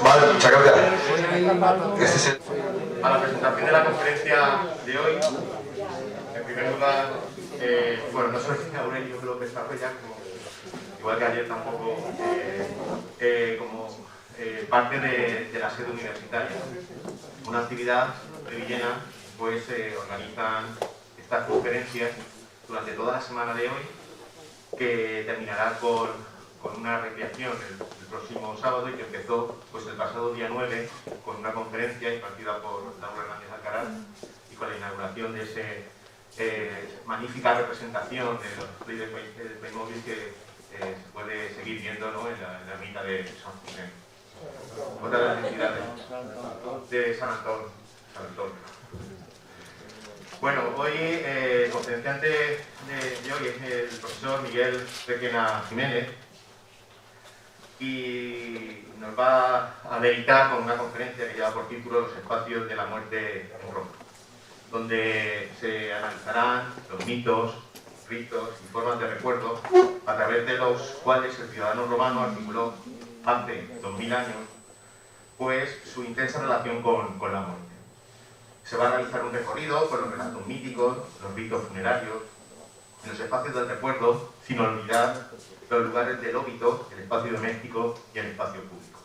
Vale, muchas gracias. A la presentación de la conferencia de hoy, en primer lugar, bueno, no soy Aurelio López Arroya, igual que ayer tampoco, como parte de la sede universitaria. Una actividad de Villena, pues organizan estas conferencias durante toda la semana de hoy, que terminará con una recreación el próximo sábado y que empezó pues el pasado día 9 con una conferencia impartida por Laura Hernández Alcaraz y con la inauguración de esa magnífica representación de los players de Playmobil que se puede seguir viendo, ¿no?, en la ermita de San José. Otra de las entidades de San Antonio. Bueno, hoy el conferenciante de hoy es el profesor Miguel Requena Jiménez y nos va a deleitar con una conferencia que lleva por título Los espacios de la muerte en Roma, donde se analizarán los mitos, ritos y formas de recuerdo a través de los cuales el ciudadano romano articuló hace 2000 años pues su intensa relación con la muerte. Se va a realizar un recorrido por los relatos míticos, los ritos funerarios, en los espacios del recuerdo, sin olvidar los lugares del óbito, el espacio doméstico y el espacio público.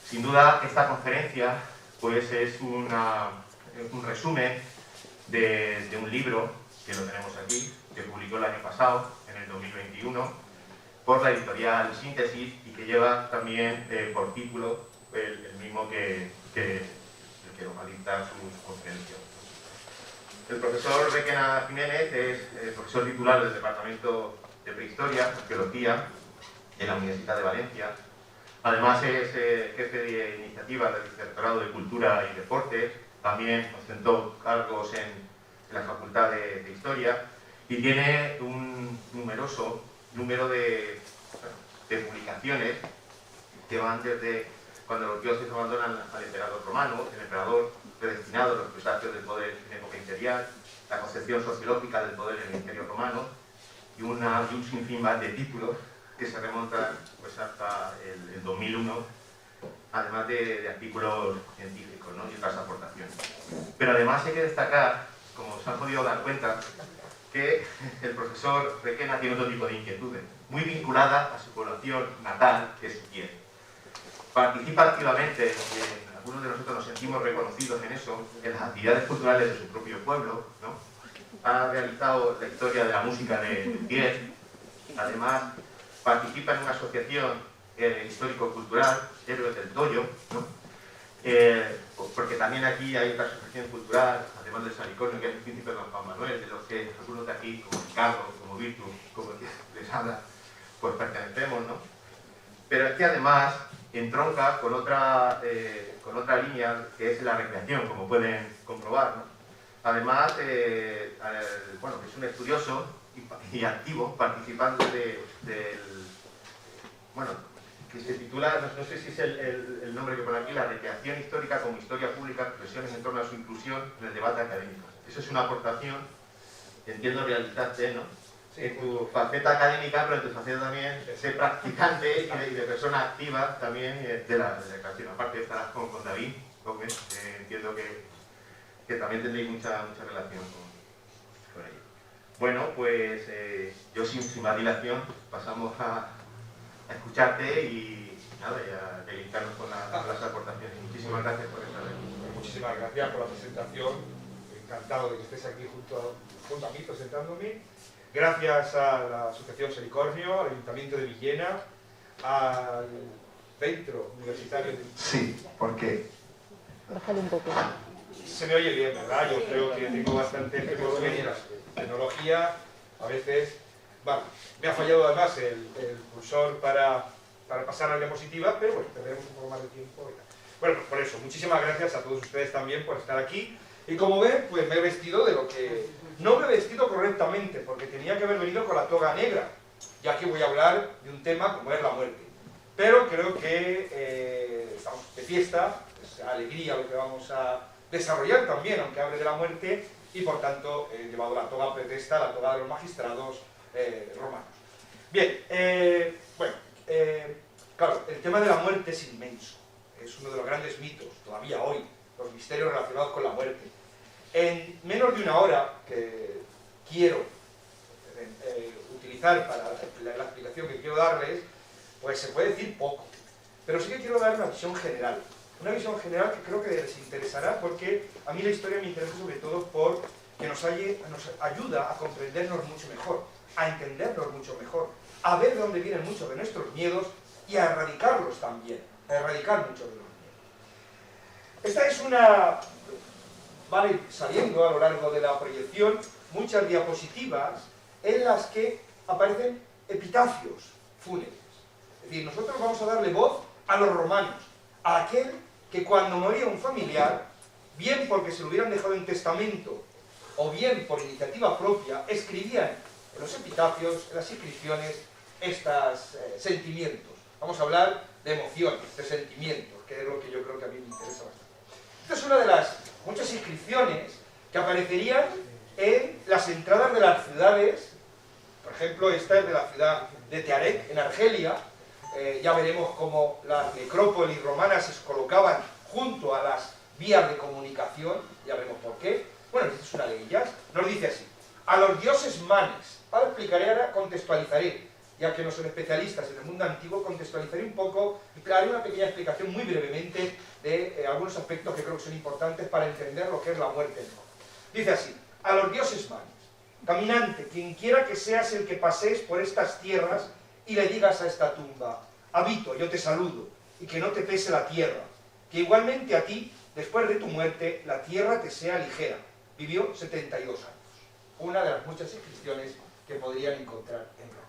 Sin duda, esta conferencia pues, es un resumen de un libro, que lo tenemos aquí, que publicó el año pasado, en el 2021, por la editorial Síntesis y que lleva también por título el mismo que va a dictar su conferencia. El profesor Requena Jiménez es profesor titular del Departamento de Prehistoria, Arqueología, de la Universidad de Valencia. Además es jefe de iniciativa del Vicerrectorado de Cultura y Deportes. También ostentó cargos en la Facultad de Historia y tiene un numeroso número de publicaciones que van desde cuando los dioses abandonan al emperador romano, el emperador predestinado, los crustáceos del poder en época imperial, la concepción sociológica del poder en el Imperio Romano y un sinfín más de títulos que se remontan pues, hasta el 2001, además de artículos científicos, ¿no?, y otras aportaciones. Pero además hay que destacar, como se han podido dar cuenta, que el profesor Requena tiene otro tipo de inquietudes, muy vinculada a su población natal, que es Ujier. Participa activamente, y algunos de nosotros nos sentimos reconocidos en eso, en las actividades culturales de su propio pueblo, ¿no? Ha realizado la historia de la música de Ujier. Además, participa en una asociación histórico-cultural, Héroes del Toyo, ¿no? Porque también aquí hay otra asociación cultural, además del Salicornio, que es el príncipe Don Juan Manuel, de los que algunos de aquí, como Ricardo, como Virtu, como les habla, pues pertenecemos, ¿no? Pero es que además entronca con otra línea, que es la recreación, como pueden comprobar, ¿no? Además, bueno, es un estudioso y activo, participante bueno, que se titula, no sé si es el nombre que pone aquí, la recreación histórica como historia pública, reflexiones en torno a su inclusión en el debate académico. Eso es una aportación, entiendo, realizaste, ¿no? Sí, en tu faceta académica, pero en tu faceta también de practicante y de persona activa también de la recreación. Aparte estarás con David Gómez, entiendo que también tendréis mucha relación con ello. Bueno, pues yo sin más dilación pasamos a escucharte y nada, ya deleitarnos con las aportaciones. Muchísimas gracias por estar aquí. Muchísimas gracias por la presentación. Encantado de que estés aquí junto a mí presentándome. Gracias a la Asociación Salicornio, al Ayuntamiento de Villena, al Centro Universitario de... Sí, ¿por qué? Bájale un poco. Se me oye bien, ¿verdad? Yo creo que tengo bastante tecnología. A veces... Bueno, me ha fallado además el cursor para pasar a la diapositiva, pero bueno, tendremos un poco más de tiempo. Bueno, por eso, muchísimas gracias a todos ustedes también por estar aquí. Y como ven, pues me he vestido de lo que... No me he vestido correctamente, porque tenía que haber venido con la toga negra, ya que voy a hablar de un tema como es la muerte. Pero creo que estamos de fiesta, es alegría lo que vamos a desarrollar también, aunque hable de la muerte, y por tanto he llevado la toga pretesta, la toga de los magistrados romanos. Bien, claro, el tema de la muerte es inmenso. Es uno de los grandes mitos, todavía hoy, los misterios relacionados con la muerte. En menos de una hora que quiero utilizar para la explicación que quiero darles, pues se puede decir poco. Pero sí que quiero dar una visión general. Una visión general que creo que les interesará porque a mí la historia me interesa sobre todo porque nos ayuda a comprendernos mucho mejor, a entendernos mucho mejor, a ver de dónde vienen muchos de nuestros miedos y a erradicarlos también, a erradicar muchos de los miedos. Esta es una... Vale, saliendo a lo largo de la proyección muchas diapositivas en las que aparecen epitafios fúnebres. Es decir, nosotros vamos a darle voz a los romanos, a aquel que cuando moría un familiar, bien porque se lo hubieran dejado en testamento o bien por iniciativa propia, escribían en los epitafios, en las inscripciones, estos sentimientos. Vamos a hablar de emociones, de sentimientos, que es lo que yo creo que a mí me interesa bastante. Esta es una de las muchas inscripciones que aparecerían en las entradas de las ciudades. Por ejemplo, esta es de la ciudad de Tearec, en Argelia. Ya veremos cómo las necrópolis romanas se colocaban junto a las vías de comunicación, ya veremos por qué. Bueno, esta es una de ellas, nos dice así: a los dioses manes. Ahora explicaré, ahora contextualizaré, ya que no son especialistas en el mundo antiguo, contextualizaré un poco y haré una pequeña explicación muy brevemente de algunos aspectos que creo que son importantes para entender lo que es la muerte en Roma. Dice así: a los dioses manes, caminante, quien quiera que seas el que pasees por estas tierras y le digas a esta tumba: habito, yo te saludo, y que no te pese la tierra, que igualmente a ti, después de tu muerte, la tierra te sea ligera. Vivió 72 años. Una de las muchas inscripciones que podrían encontrar en Roma.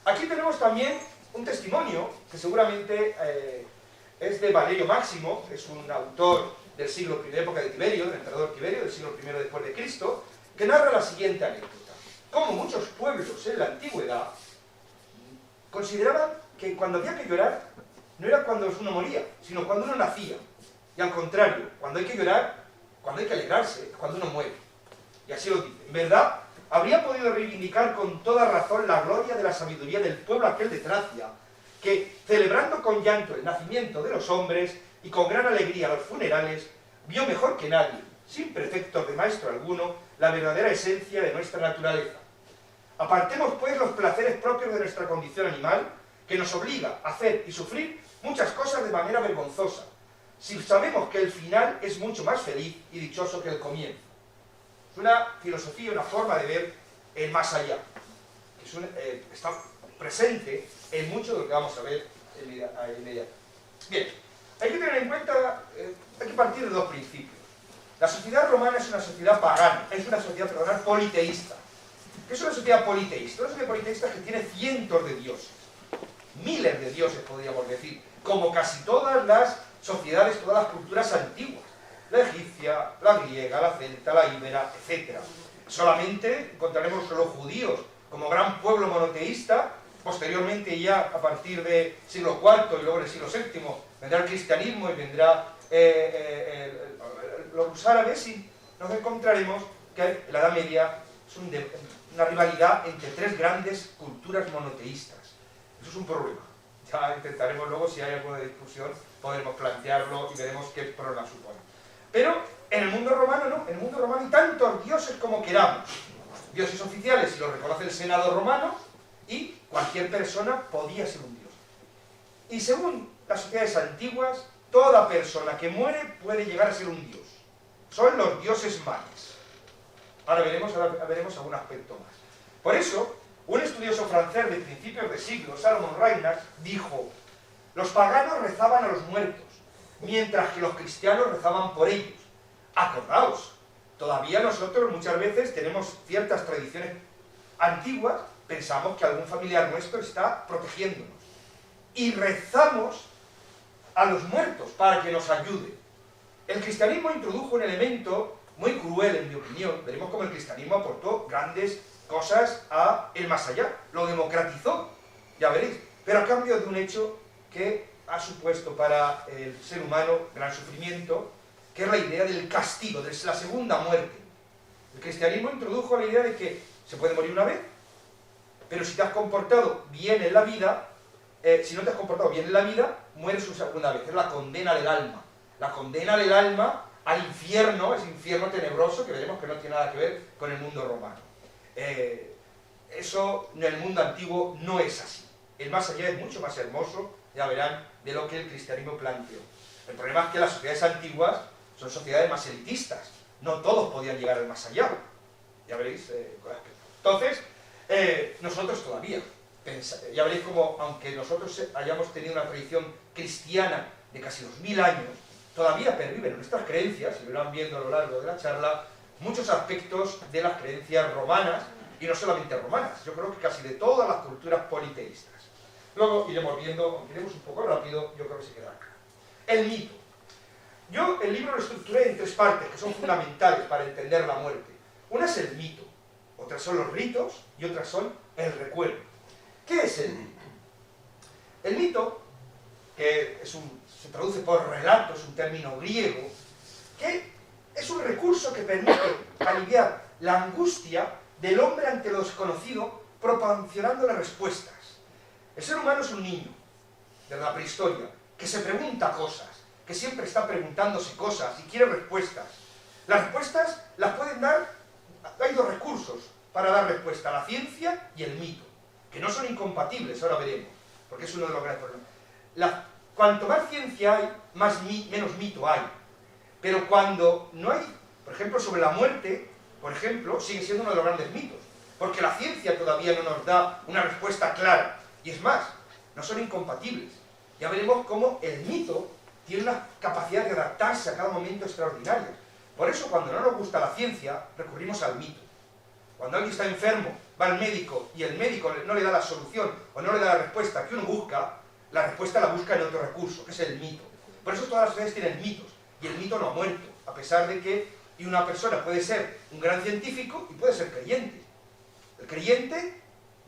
Aquí tenemos también un testimonio que seguramente es de Valerio Máximo, es un autor del siglo I, de época de Tiberio, del emperador Tiberio, del siglo I después de Cristo, que narra la siguiente anécdota: como muchos pueblos en la antigüedad consideraban que cuando había que llorar no era cuando uno moría, sino cuando uno nacía, y al contrario, cuando hay que llorar, cuando hay que alegrarse, es cuando uno muere. Y así lo dice: en verdad, habría podido reivindicar con toda razón la gloria de la sabiduría del pueblo aquel de Tracia, que, celebrando con llanto el nacimiento de los hombres y con gran alegría los funerales, vio mejor que nadie, sin preceptos de maestro alguno, la verdadera esencia de nuestra naturaleza. Apartemos pues los placeres propios de nuestra condición animal, que nos obliga a hacer y sufrir muchas cosas de manera vergonzosa, si sabemos que el final es mucho más feliz y dichoso que el comienzo. Es una filosofía, una forma de ver el más allá, que está presente en mucho de lo que vamos a ver inmediatamente. Bien, hay que tener en cuenta, hay que partir de dos principios. La sociedad romana es una sociedad pagana, es una sociedad, politeísta. ¿Qué es una sociedad politeísta? Una sociedad politeísta que tiene cientos de dioses, miles de dioses podríamos decir, como casi todas las sociedades, todas las culturas antiguas. La egipcia, la griega, la celta, la íbera, etc. Solamente encontraremos los judíos como gran pueblo monoteísta. Posteriormente, ya a partir del siglo IV y luego del siglo VII, vendrá el cristianismo y vendrá los árabes, y nos encontraremos que en la Edad Media es una rivalidad entre tres grandes culturas monoteístas. Eso es un problema. Ya intentaremos luego, si hay alguna discusión, podremos plantearlo y veremos qué problema supone. Pero en el mundo romano no, en el mundo romano hay tantos dioses como queramos. Dioses oficiales, si los reconoce el Senado romano, y cualquier persona podía ser un dios. Y según las sociedades antiguas, toda persona que muere puede llegar a ser un dios. Son los dioses manes. Ahora veremos algún aspecto más. Por eso, un estudioso francés de principios de siglo, Salomon Reinach, dijo: los paganos rezaban a los muertos, mientras que los cristianos rezaban por ellos. Acordaos, todavía nosotros muchas veces tenemos ciertas tradiciones antiguas, pensamos que algún familiar nuestro está protegiéndonos. Y rezamos a los muertos para que nos ayude. El cristianismo introdujo un elemento muy cruel, en mi opinión. Veremos cómo el cristianismo aportó grandes cosas a el más allá. Lo democratizó, ya veréis. Pero a cambio de un hecho que ha supuesto para el ser humano gran sufrimiento, que es la idea del castigo, de la segunda muerte. El cristianismo introdujo la idea de que se puede morir una vez Pero si te has comportado bien en la vida, si no te has comportado bien en la vida, mueres una segunda vez. Es la condena del alma. La condena del alma al infierno, ese infierno tenebroso que veremos que no tiene nada que ver con el mundo romano. Eso en el mundo antiguo no es así. El más allá es mucho más hermoso, ya verán, de lo que el cristianismo planteó. El problema es que las sociedades antiguas son sociedades más elitistas. No todos podían llegar al más allá. Ya veréis. Entonces, nosotros todavía, ya veréis como, aunque nosotros hayamos tenido una tradición cristiana de casi 2000 años, todavía perviven en nuestras creencias, y lo irán viendo a lo largo de la charla, muchos aspectos de las creencias romanas, y no solamente romanas, yo creo que casi de todas las culturas politeístas. Luego iremos viendo, aunque iremos un poco rápido, yo creo que se queda acá. El mito. Yo el libro lo estructuré en 3 partes que son fundamentales para entender la muerte. Una es el mito, otras son los ritos y otras son el recuerdo. ¿Qué es el mito? El mito, que se traduce por relato, es un término griego, que es un recurso que permite aliviar la angustia del hombre ante lo desconocido, proporcionándole respuestas. El ser humano es un niño de la prehistoria que se pregunta cosas, que siempre está preguntándose cosas y quiere respuestas. Las respuestas las pueden dar, hay 2 recursos para dar respuesta, la ciencia y el mito, que no son incompatibles, ahora veremos, porque es uno de los grandes problemas. Cuanto más ciencia hay, menos mito hay. Pero cuando no hay, por ejemplo, sobre la muerte, por ejemplo, sigue siendo uno de los grandes mitos, porque la ciencia todavía no nos da una respuesta clara, y es más, no son incompatibles. Ya veremos cómo el mito tiene una capacidad de adaptarse a cada momento extraordinaria. Por eso, cuando no nos gusta la ciencia, recurrimos al mito. Cuando alguien está enfermo, va al médico y el médico no le da la solución o no le da la respuesta que uno busca, la respuesta la busca en otro recurso, que es el mito. Por eso todas las sociedades tienen mitos, y el mito no ha muerto, a pesar de que una persona puede ser un gran científico y puede ser creyente. El creyente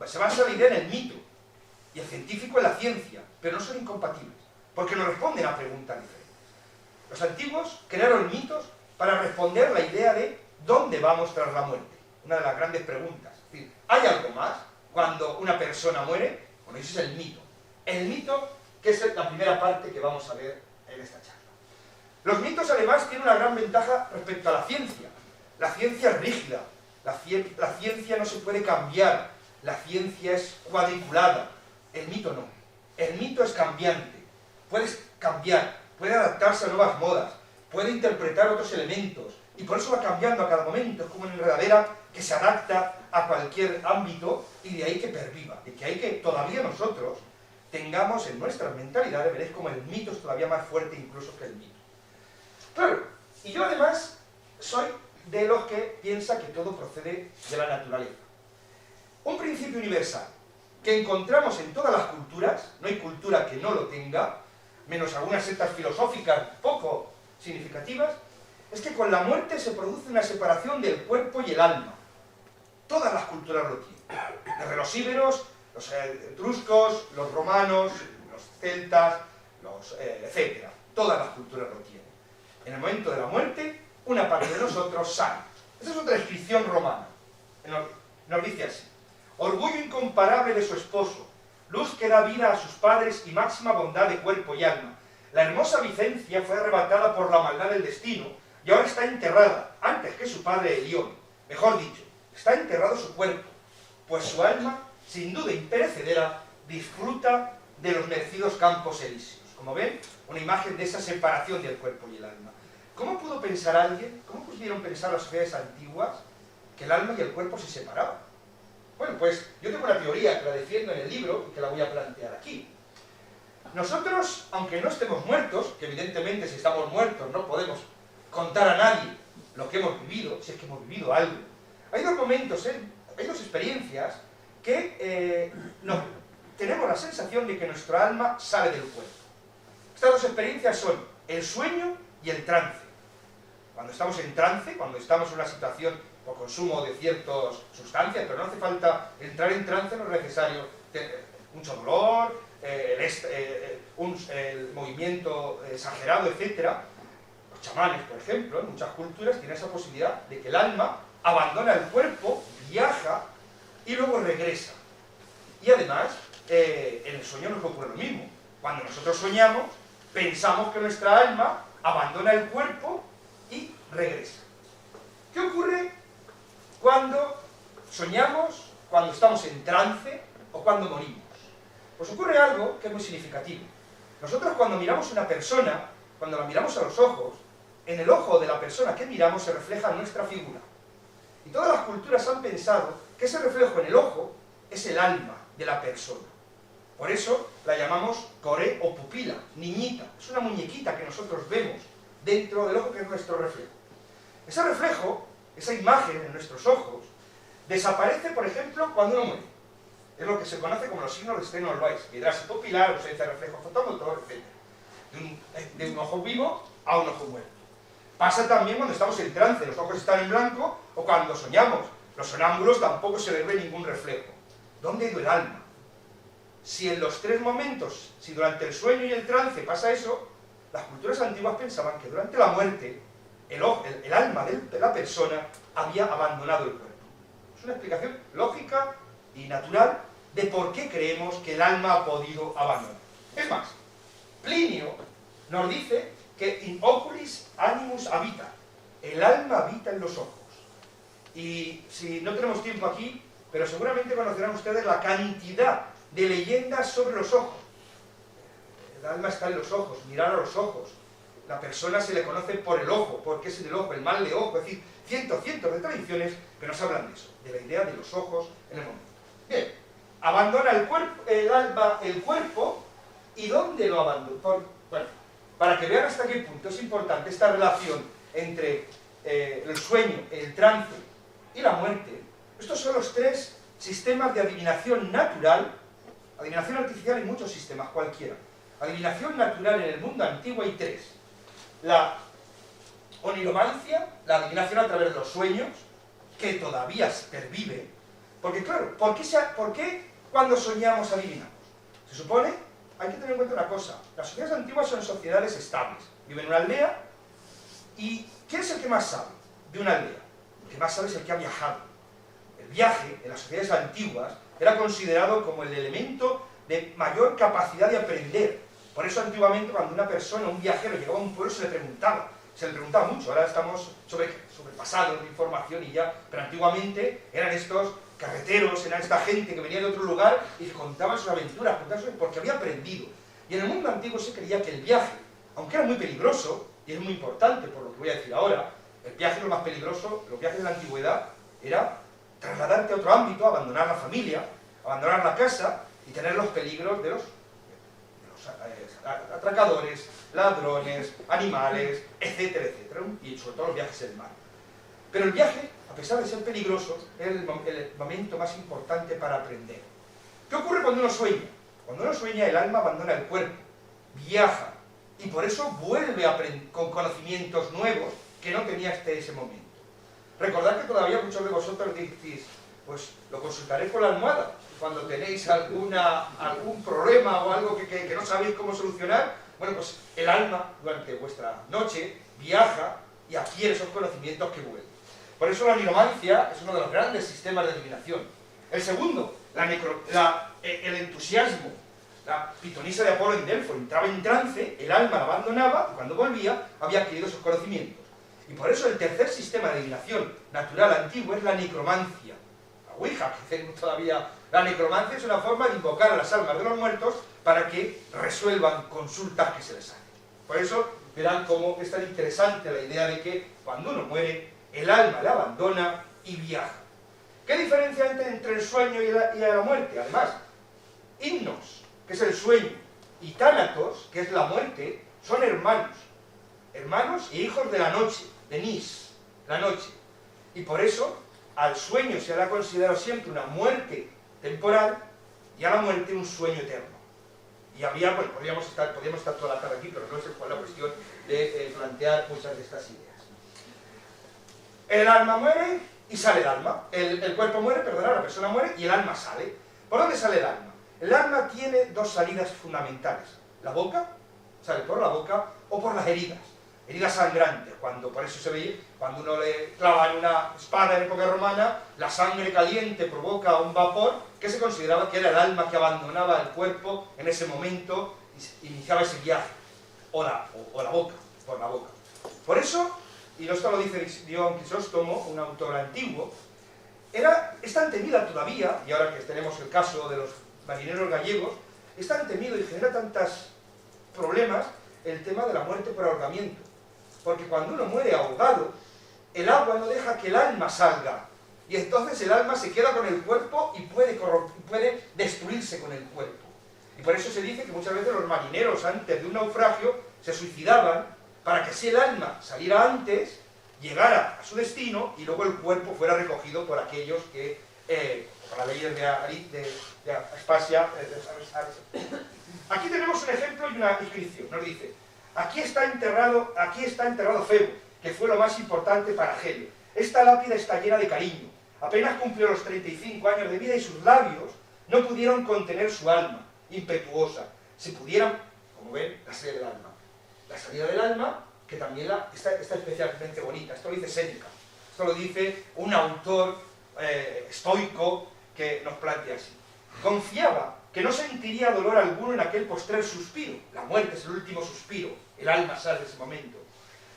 se basa la idea en el mito, y el científico en la ciencia, pero no son incompatibles, porque no responden a preguntas diferentes. Los antiguos crearon mitos para responder la idea de ¿dónde vamos tras la muerte? Una de las grandes preguntas. Es decir, ¿hay algo más cuando una persona muere? Bueno, ese es el mito. El mito, que es la primera parte que vamos a ver en esta charla. Los mitos, además, tienen una gran ventaja respecto a la ciencia. La ciencia es rígida, la ciencia no se puede cambiar, la ciencia es cuadriculada. El mito no. El mito es cambiante. Puedes cambiar, puede adaptarse a nuevas modas, puede interpretar otros elementos, y por eso va cambiando a cada momento. Es como una enredadera que se adapta a cualquier ámbito, y de ahí que perviva, de que hay que todavía nosotros tengamos en nuestras mentalidades, veréis como el mito es todavía más fuerte incluso que el mito. Claro, y yo además soy de los que piensa que todo procede de la naturaleza. Un principio universal que encontramos en todas las culturas, no hay cultura que no lo tenga, menos algunas sectas filosóficas poco significativas, es que con la muerte se produce una separación del cuerpo y el alma. Todas las culturas lo tienen. Desde los íberos, los etruscos, los romanos, los celtas, etc. Todas las culturas lo tienen. En el momento de la muerte, una parte de nosotros sale. Esa es otra descripción romana. Nos dice así: orgullo incomparable de su esposo, luz que da vida a sus padres y máxima bondad de cuerpo y alma. La hermosa Vicencia fue arrebatada por la maldad del destino y ahora está enterrada, antes que su padre Elión. Mejor dicho, está enterrado su cuerpo, pues su alma, sin duda imperecedera, disfruta de los merecidos campos elíseos. Como ven, una imagen de esa separación del cuerpo y el alma. ¿Cómo pudo pensar alguien, cómo pudieron pensar las sociedades antiguas, que el alma y el cuerpo se separaban? Bueno, pues yo tengo una teoría que la defiendo en el libro y que la voy a plantear aquí. Nosotros, aunque no estemos muertos, que evidentemente si estamos muertos no podemos contar a nadie lo que hemos vivido, si es que hemos vivido algo, hay 2 momentos, hay 2 experiencias que tenemos la sensación de que nuestra alma sale del cuerpo. Estas 2 experiencias son el sueño y el trance. Cuando estamos en trance, cuando estamos en una situación por consumo de ciertas sustancias, pero no hace falta entrar en trance, no es necesario tener mucho dolor, el movimiento exagerado, etc. Los chamanes, por ejemplo, en muchas culturas tienen esa posibilidad de que el alma abandona el cuerpo, viaja y luego regresa. Y además, en el sueño nos ocurre lo mismo. Cuando nosotros soñamos, pensamos que nuestra alma abandona el cuerpo y regresa. ¿Qué ocurre cuando soñamos, cuando estamos en trance o cuando morimos? Pues ocurre algo que es muy significativo. Nosotros cuando miramos a una persona, cuando la miramos a los ojos, en el ojo de la persona que miramos se refleja nuestra figura. Y todas las culturas han pensado que ese reflejo en el ojo es el alma de la persona. Por eso la llamamos core o pupila, niñita. Es una muñequita que nosotros vemos dentro del ojo, que es nuestro reflejo. Ese reflejo, esa imagen en nuestros ojos, desaparece, por ejemplo, cuando uno muere. Es lo que se conoce como los signos de Steno-Weiss, hidrasis pupilar, ausencia de reflejo fotomotor, etc. De un ojo vivo a un ojo muerto. Pasa también cuando estamos en trance, los ojos están en blanco, o cuando soñamos. Los sonámbulos tampoco se les ve ningún reflejo. ¿Dónde ha ido el alma? Si en los tres momentos, si durante el sueño y el trance pasa eso, las culturas antiguas pensaban que durante la muerte el alma de la persona había abandonado el cuerpo. Es una explicación lógica y natural de por qué creemos que el alma ha podido abandonar. Es más, Plinio nos dice que in oculis animus habita, el alma habita en los ojos. Y si no tenemos tiempo aquí, pero seguramente conocerán ustedes la cantidad de leyendas sobre los ojos. El alma está en los ojos, mirar a los ojos. La persona se le conoce por el ojo, porque es en el ojo, el mal de ojo, es decir, cientos de tradiciones que nos hablan de eso, de la idea de los ojos en el momento. Bien, abandona el cuerpo, el alma, el cuerpo, ¿y dónde lo abandona? Bueno, para que vean hasta qué punto es importante esta relación entre el sueño, el trance y la muerte. Estos son los tres sistemas de adivinación natural. Adivinación artificial hay muchos sistemas, cualquiera. Adivinación natural en el mundo antiguo hay tres. La oniromancia, la adivinación a través de los sueños, que todavía pervive. Porque claro, ¿por qué cuando soñamos adivinamos? Se supone, hay que tener en cuenta una cosa, las sociedades antiguas son sociedades estables. Viven en una aldea, y ¿quién es el que más sabe de una aldea? El que más sabe es el que ha viajado. El viaje, en las sociedades antiguas, era considerado como el elemento de mayor capacidad de aprender. Por eso antiguamente cuando una persona, un viajero, llegaba a un pueblo se le preguntaba mucho. Ahora estamos sobrepasados de información y ya, pero antiguamente eran estos carreteros, era esta gente que venía de otro lugar y que contaban sus aventuras, porque había aprendido. Y en el mundo antiguo se creía que el viaje, aunque era muy peligroso, y es muy importante por lo que voy a decir ahora, el viaje lo más peligroso, los viajes de la antigüedad, era trasladarte a otro ámbito, abandonar la familia, abandonar la casa y tener los peligros de los atracadores, ladrones, animales, etcétera, etcétera, y sobre todo los viajes en el mar. Pero el viaje, a pesar de ser peligroso, es el momento más importante para aprender. ¿Qué ocurre cuando uno sueña? Cuando uno sueña, el alma abandona el cuerpo, viaja, y por eso vuelve con conocimientos nuevos que no tenía hasta ese momento. Recordad que todavía muchos de vosotros decís, pues lo consultaré con la almohada. Cuando tenéis algún problema o algo que no sabéis cómo solucionar, bueno, pues el alma durante vuestra noche viaja y adquiere esos conocimientos que vuelven. Por eso la niromancia es uno de los grandes sistemas de adivinación. El segundo, el entusiasmo. La pitonisa de Apolo en Delfo entraba en trance, el alma la abandonaba y cuando volvía había adquirido esos conocimientos. Y por eso el tercer sistema de adivinación natural antiguo es la necromancia. La Ouija, que hacemos todavía. La necromancia es una forma de invocar a las almas de los muertos para que resuelvan consultas que se les hacen. Por eso verán cómo es tan interesante la idea de que cuando uno muere, el alma la abandona y viaja. ¿Qué diferencia hay entre el sueño y la muerte? Además, himnos, que es el sueño, y tánatos, que es la muerte, son hermanos. Hermanos y hijos de la noche, de Nis, la noche. Y por eso al sueño se le ha considerado siempre una muerte temporal y a la muerte un sueño eterno. Y había, bueno, podríamos estar toda la tarde aquí, pero no es la cuestión de plantear muchas de estas ideas. El alma muere y sale el alma. El cuerpo muere, perdona, la persona muere y el alma sale. ¿Por dónde sale el alma? El alma tiene dos salidas fundamentales. La boca, sale por la boca o por las heridas. heridas sangrantes, cuando por eso se ve, cuando uno le clava en una espada en época romana, la sangre caliente provoca un vapor que se consideraba que era el alma que abandonaba el cuerpo en ese momento y iniciaba ese viaje, o la boca, por la boca. Por eso, y esto lo dice Dion Crisóstomo, un autor antiguo, es tan temida todavía, y ahora que tenemos el caso de los marineros gallegos, es tan temido y genera tantos problemas el tema de la muerte por ahogamiento. Porque cuando uno muere ahogado, el agua no deja que el alma salga. Y entonces el alma se queda con el cuerpo y puede destruirse con el cuerpo. Y por eso se dice que muchas veces los marineros antes de un naufragio se suicidaban para que si el alma saliera antes, llegara a su destino y luego el cuerpo fuera recogido por aquellos que, por las leyes de Aspasia. Aquí tenemos un ejemplo y una inscripción. Nos dice: aquí está enterrado Febo, que fue lo más importante para Helio. Esta lápida está llena de cariño. Apenas cumplió los 35 años de vida y sus labios no pudieron contener su alma impetuosa. Si pudieran, como ven, la salida del alma. La salida del alma, que también está especialmente bonita. Esto lo dice Séneca. Esto lo dice un autor estoico que nos plantea así. Confiaba que no sentiría dolor alguno en aquel postrer suspiro. La muerte es el último suspiro. El alma sale de ese momento.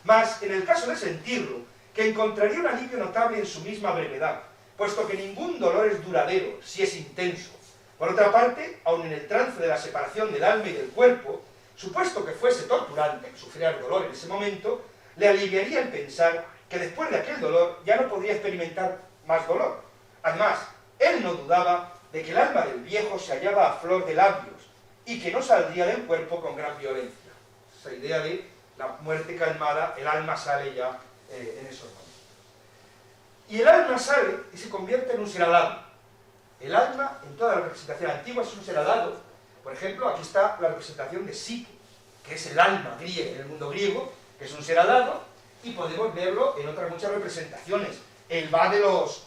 Mas, en el caso de sentirlo, que encontraría un alivio notable en su misma brevedad, puesto que ningún dolor es duradero, si es intenso. Por otra parte, aun en el trance de la separación del alma y del cuerpo, supuesto que fuese torturante, que sufriera el dolor en ese momento, le aliviaría el pensar que después de aquel dolor ya no podría experimentar más dolor. Además, él no dudaba de que el alma del viejo se hallaba a flor de labios y que no saldría del cuerpo con gran violencia. Esa idea de la muerte calmada, el alma sale ya en esos momentos. Y el alma sale y se convierte en un ser alado. El alma, en toda la representación antigua, es un ser alado. Por ejemplo, aquí está la representación de Psique, que es el alma griega, en el mundo griego, que es un ser alado, y podemos verlo en otras muchas representaciones. El va de los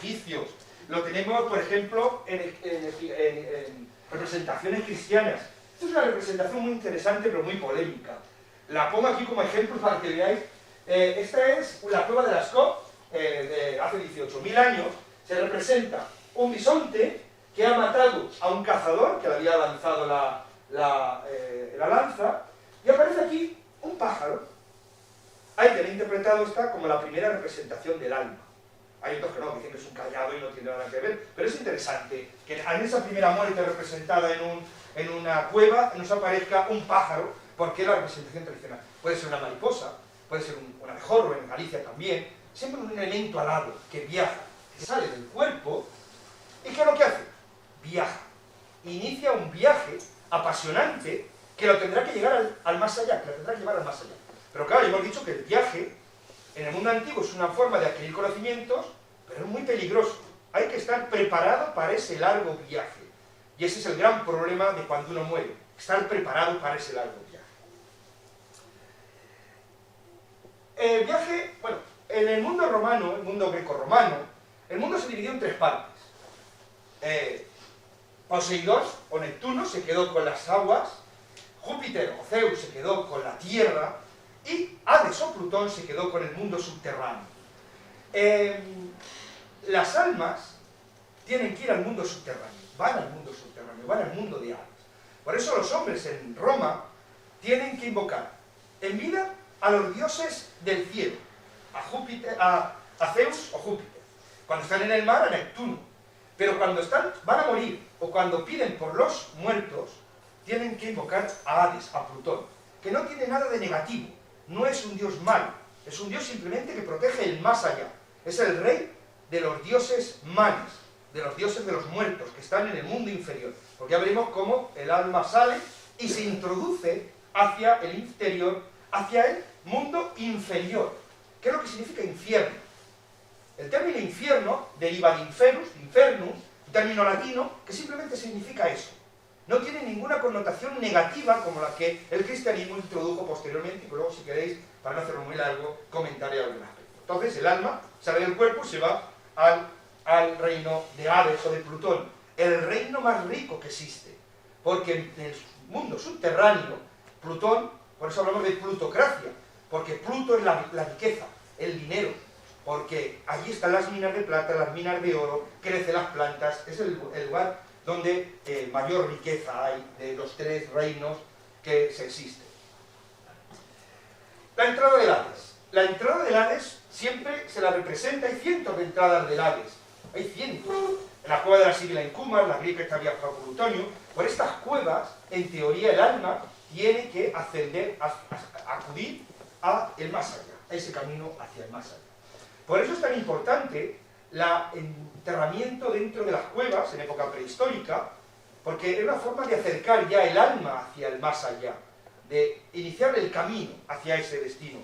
egipcios. Lo tenemos, por ejemplo, en representaciones cristianas. Esta es una representación muy interesante, pero muy polémica. La pongo aquí como ejemplo para que veáis. Esta es la cueva de Lascaux, de hace 18.000 años. Se representa un bisonte que ha matado a un cazador que le había lanzado la lanza, y aparece aquí un pájaro. Hay que haber interpretado esta como la primera representación del alma. Hay otros que no, dicen que es un callado y no tiene nada que ver, pero es interesante que en esa primera muerte representada en una cueva nos aparezca un pájaro, porque es la representación tradicional. Puede ser una mariposa, puede ser un abejorro, en Galicia también, siempre un elemento alado que viaja, que sale del cuerpo, ¿y qué es lo que hace? Viaja. Inicia un viaje apasionante que lo tendrá que llegar al más allá, que lo tendrá que llevar al más allá. Pero claro, hemos dicho que el viaje en el mundo antiguo es una forma de adquirir conocimientos, pero es muy peligroso. Hay que estar preparado para ese largo viaje. Y ese es el gran problema de cuando uno muere, estar preparado para ese largo viaje. El viaje, bueno, en el mundo romano, el mundo grecorromano, el mundo se dividió en tres partes. Poseidón o Neptuno se quedó con las aguas, Júpiter o Zeus se quedó con la tierra, y Hades o Plutón se quedó con el mundo subterráneo. Las almas tienen que ir al mundo subterráneo, van al mundo subterráneo, van al mundo de Hades. Por eso los hombres en Roma tienen que invocar en vida a los dioses del cielo, a Júpiter, a Zeus o Júpiter. Cuando están en el mar, a Neptuno. Pero cuando van a morir o cuando piden por los muertos, tienen que invocar a Hades, a Plutón, que no tiene nada de negativo. No es un dios malo, es un dios simplemente que protege el más allá. Es el rey de los dioses manes, de los dioses de los muertos, que están en el mundo inferior. Porque ya veremos cómo el alma sale y se introduce hacia el interior, hacia el mundo inferior. ¿Qué es lo que significa infierno? El término infierno deriva de infernus, un término latino que simplemente significa eso. No tiene ninguna connotación negativa como la que el cristianismo introdujo posteriormente, y luego, si queréis, para no hacerlo muy largo, comentaré algún aspecto. Entonces el alma sale del cuerpo y se va al reino de Hades o de Plutón, el reino más rico que existe, porque en el mundo subterráneo, Plutón, Por eso hablamos de plutocracia, porque Pluto es la riqueza, el dinero, porque allí están las minas de plata, las minas de oro, crecen las plantas, es el lugar donde mayor riqueza hay de los 3 reinos que se existen. La entrada del Hades. La entrada del Hades siempre se la representa, hay cientos de entradas del Hades, hay cientos. En la cueva de la Sibila en Cumar, la griega está viajando por Plutonio. Por estas cuevas, en teoría, el alma tiene que ascender, acudir a el más allá, a ese camino hacia el más allá. Por eso es tan importante el enterramiento dentro de las cuevas en época prehistórica, porque era una forma de acercar ya el alma hacia el más allá, de iniciar el camino hacia ese destino.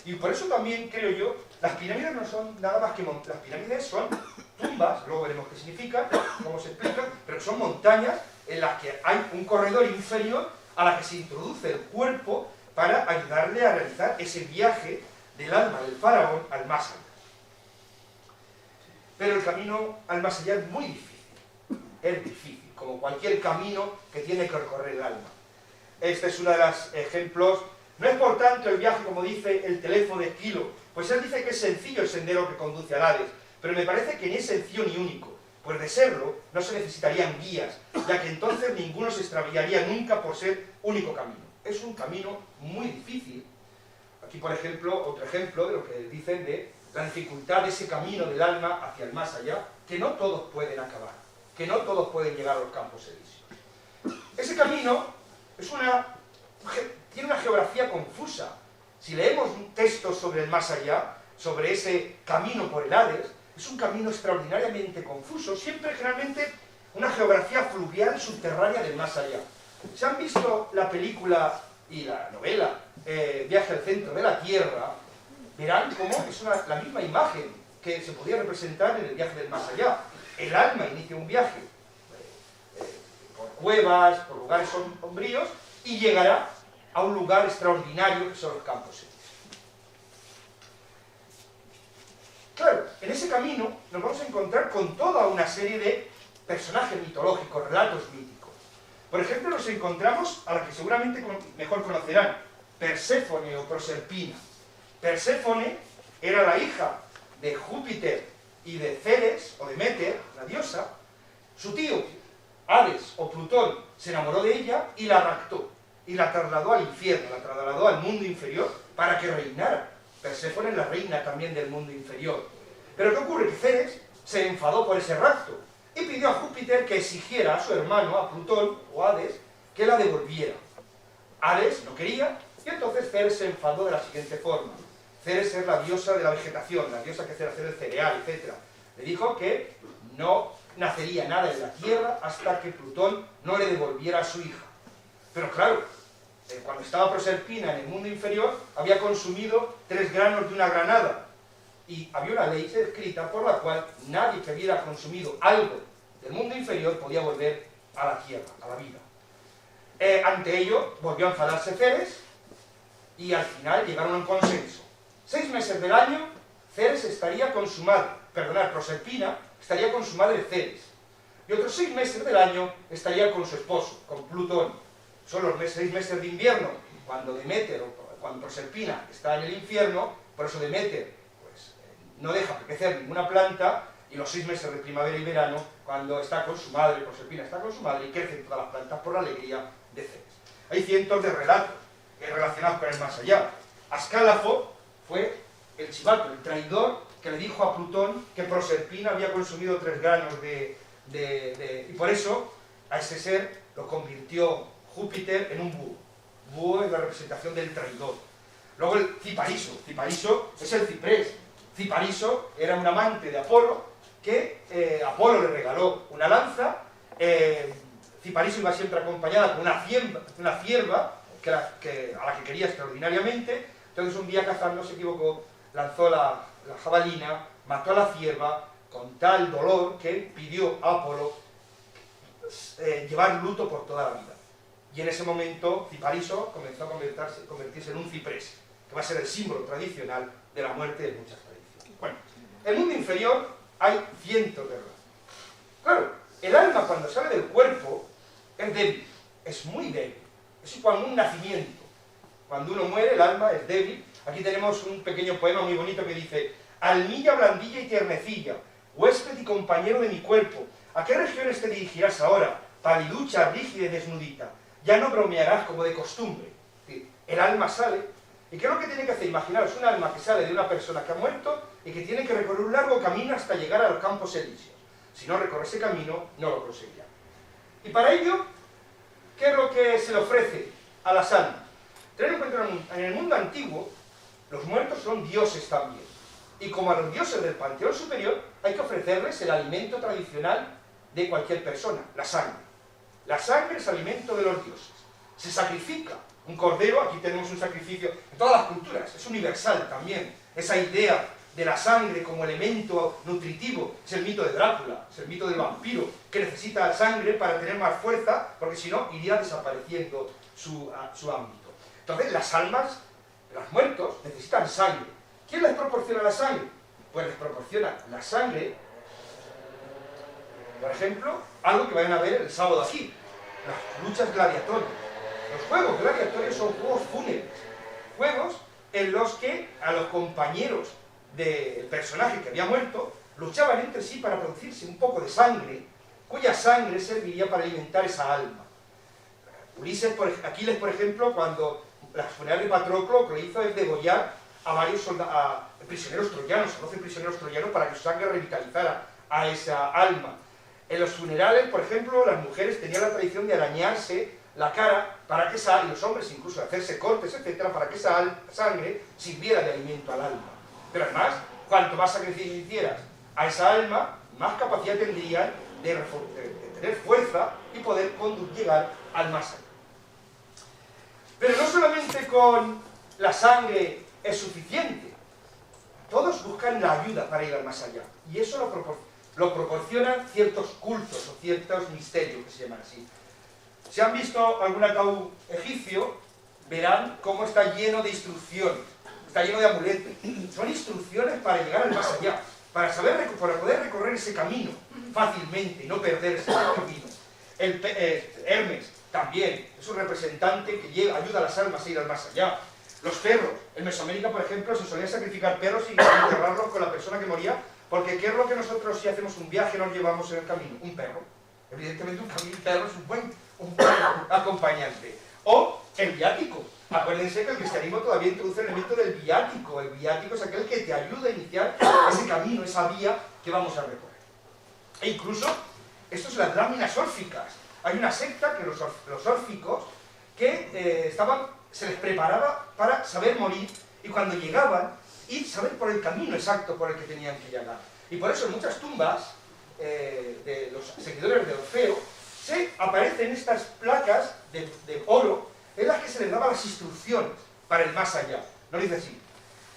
Y por eso también, creo yo, las pirámides no son nada más que las pirámides son tumbas, luego veremos qué significan, cómo se explican, pero son montañas en las que hay un corredor inferior a la que se introduce el cuerpo para ayudarle a realizar ese viaje del alma del faraón al más allá. Pero el camino al más allá es muy difícil, como cualquier camino que tiene que recorrer el alma. Este es uno de los ejemplos. No es por tanto el viaje, como dice el teléfono de Esquilo, pues él dice que es sencillo el sendero que conduce al Hades, pero me parece que ni es sencillo ni único, pues de serlo no se necesitarían guías, ya que entonces ninguno se extraviaría nunca por ser único camino. Es un camino muy difícil. Aquí, por ejemplo, otro ejemplo de lo que dicen de la dificultad de ese camino del alma hacia el más allá, que no todos pueden acabar, que no todos pueden llegar a los campos elíseos. Ese camino tiene una geografía confusa. Si leemos un texto sobre el más allá, sobre ese camino por el Hades, es un camino extraordinariamente confuso, siempre generalmente una geografía fluvial subterránea del más allá. Si han visto la película y la novela Viaje al centro de la Tierra, verán cómo es la misma imagen que se podía representar en el viaje del más allá. El alma inicia un viaje por cuevas, por lugares sombríos, y llegará a un lugar extraordinario que son los campos elíseos. Claro, en ese camino nos vamos a encontrar con toda una serie de personajes mitológicos, relatos míticos. Por ejemplo, nos encontramos a la que seguramente mejor conocerán, Perséfone o Proserpina. Perséfone era la hija de Júpiter y de Ceres, o Deméter, la diosa. Su tío, Hades o Plutón, se enamoró de ella y la raptó, y la trasladó al infierno, la trasladó al mundo inferior para que reinara. Perséfone es la reina también del mundo inferior. Pero ¿qué ocurre? Que Ceres se enfadó por ese rapto y pidió a Júpiter que exigiera a su hermano, a Plutón o Hades, que la devolviera. Hades no quería y entonces Ceres se enfadó de la siguiente forma. Ceres es la diosa de la vegetación, la diosa que hace nacer el cereal, etc. Le dijo que no nacería nada en la tierra hasta que Plutón no le devolviera a su hija. Pero claro, cuando estaba Proserpina en el mundo inferior, había consumido 3 granos de una granada. Y había una ley escrita por la cual nadie que hubiera consumido algo del mundo inferior podía volver a la tierra, a la vida. Ante ello, volvió a enfadarse Ceres y al final llegaron a un consenso. 6 meses del año, Ceres estaría con su madre, Proserpina estaría con su madre Ceres. Y otros 6 meses del año estaría con su esposo, con Plutón. Son los 6 meses de invierno, cuando Deméter o cuando Proserpina está en el infierno, por eso Deméter pues, no deja crecer ninguna planta, y los 6 meses de primavera y verano, cuando está con su madre, Proserpina está con su madre, y crecen todas las plantas por la alegría de Ceres. Hay cientos de relatos relacionados con el más allá. Ascálafo fue el chivato, el traidor, que le dijo a Plutón que Proserpina había consumido 3 granos y por eso a ese ser lo convirtió Júpiter en un búho. Búho es la representación del traidor. Luego el Cipariso. Cipariso es el ciprés. Cipariso era un amante de Apolo que Apolo le regaló una lanza. Cipariso iba siempre acompañada con una cierva a la que quería extraordinariamente. Entonces un día cazando se equivocó, lanzó la jabalina, mató a la cierva con tal dolor que pidió a Apolo llevar luto por toda la vida. Y en ese momento Cipariso comenzó a convertirse en un ciprés, que va a ser el símbolo tradicional de la muerte de muchas tradiciones. Bueno, en el mundo inferior hay cientos de razas. Claro, el alma cuando sale del cuerpo es débil, es muy débil, es como un nacimiento. Cuando uno muere, el alma es débil. Aquí tenemos un pequeño poema muy bonito que dice: almilla blandilla y tiernecilla, huésped y compañero de mi cuerpo, ¿a qué regiones te dirigirás ahora? Paliducha, rígida y desnudita, ya no bromearás como de costumbre. El alma sale, ¿y qué es lo que tiene que hacer? Imaginaros un alma que sale de una persona que ha muerto y que tiene que recorrer un largo camino hasta llegar a los campos elíseos. Si no recorre ese camino, no lo conseguirá. Y para ello, ¿qué es lo que se le ofrece a las almas? Tened en cuenta, en el mundo antiguo, los muertos son dioses también. Y como a los dioses del panteón superior, hay que ofrecerles el alimento tradicional de cualquier persona, la sangre. La sangre es alimento de los dioses. Se sacrifica un cordero, aquí tenemos un sacrificio en todas las culturas, es universal también. Esa idea de la sangre como elemento nutritivo es el mito de Drácula, es el mito del vampiro, que necesita sangre para tener más fuerza, porque si no, iría desapareciendo su ámbito. Entonces, las almas, los muertos, necesitan sangre. ¿Quién les proporciona la sangre? Pues les proporciona la sangre, por ejemplo, algo que vayan a ver el sábado aquí, las luchas gladiatorias. Los juegos gladiatorios son juegos fúnebres, juegos en los que a los compañeros del personaje que había muerto luchaban entre sí para producirse un poco de sangre, cuya sangre serviría para alimentar esa alma. Aquiles, por ejemplo, cuando la funeral de Patroclo, lo que hizo es degollar a varios prisioneros troyanos, a 12 prisioneros troyanos, para que su sangre revitalizara a esa alma. En los funerales, por ejemplo, las mujeres tenían la tradición de arañarse la cara para que y los hombres incluso hacerse cortes, etcétera, para que esa sangre sirviera de alimento al alma. Pero además, cuanto más sacrificio hicieras a esa alma, más capacidad tendrían de tener fuerza y poder llegar al más allá. Pero no solamente con la sangre es suficiente. Todos buscan la ayuda para ir al más allá. Y eso lo proporcionan ciertos cultos o ciertos misterios que se llaman así. Si han visto algún ataúd egipcio, verán cómo está lleno de instrucciones, está lleno de amuletos. Son instrucciones para llegar al más allá, para poder recorrer ese camino fácilmente y no perderse en el camino. Hermes también es un representante que ayuda a las almas a ir al más allá. Los perros, en Mesoamérica, por ejemplo, se solían sacrificar perros y enterrarlos con la persona que moría, porque ¿qué es lo que nosotros, si hacemos un viaje, nos llevamos en el camino? Un perro. Evidentemente un perro es un buen acompañante. O el viático. Acuérdense que el cristianismo todavía introduce el elemento del viático. El viático es aquel que te ayuda a iniciar ese camino, esa vía que vamos a recorrer. E incluso, esto es las láminas órficas. Hay una secta, que los órficos, que se les preparaba para saber morir, y cuando llegaban, ir saber por el camino exacto por el que tenían que llegar. Y por eso en muchas tumbas de los seguidores de Orfeo se aparecen estas placas de oro en las que se les daban las instrucciones para el más allá. Nos dice así: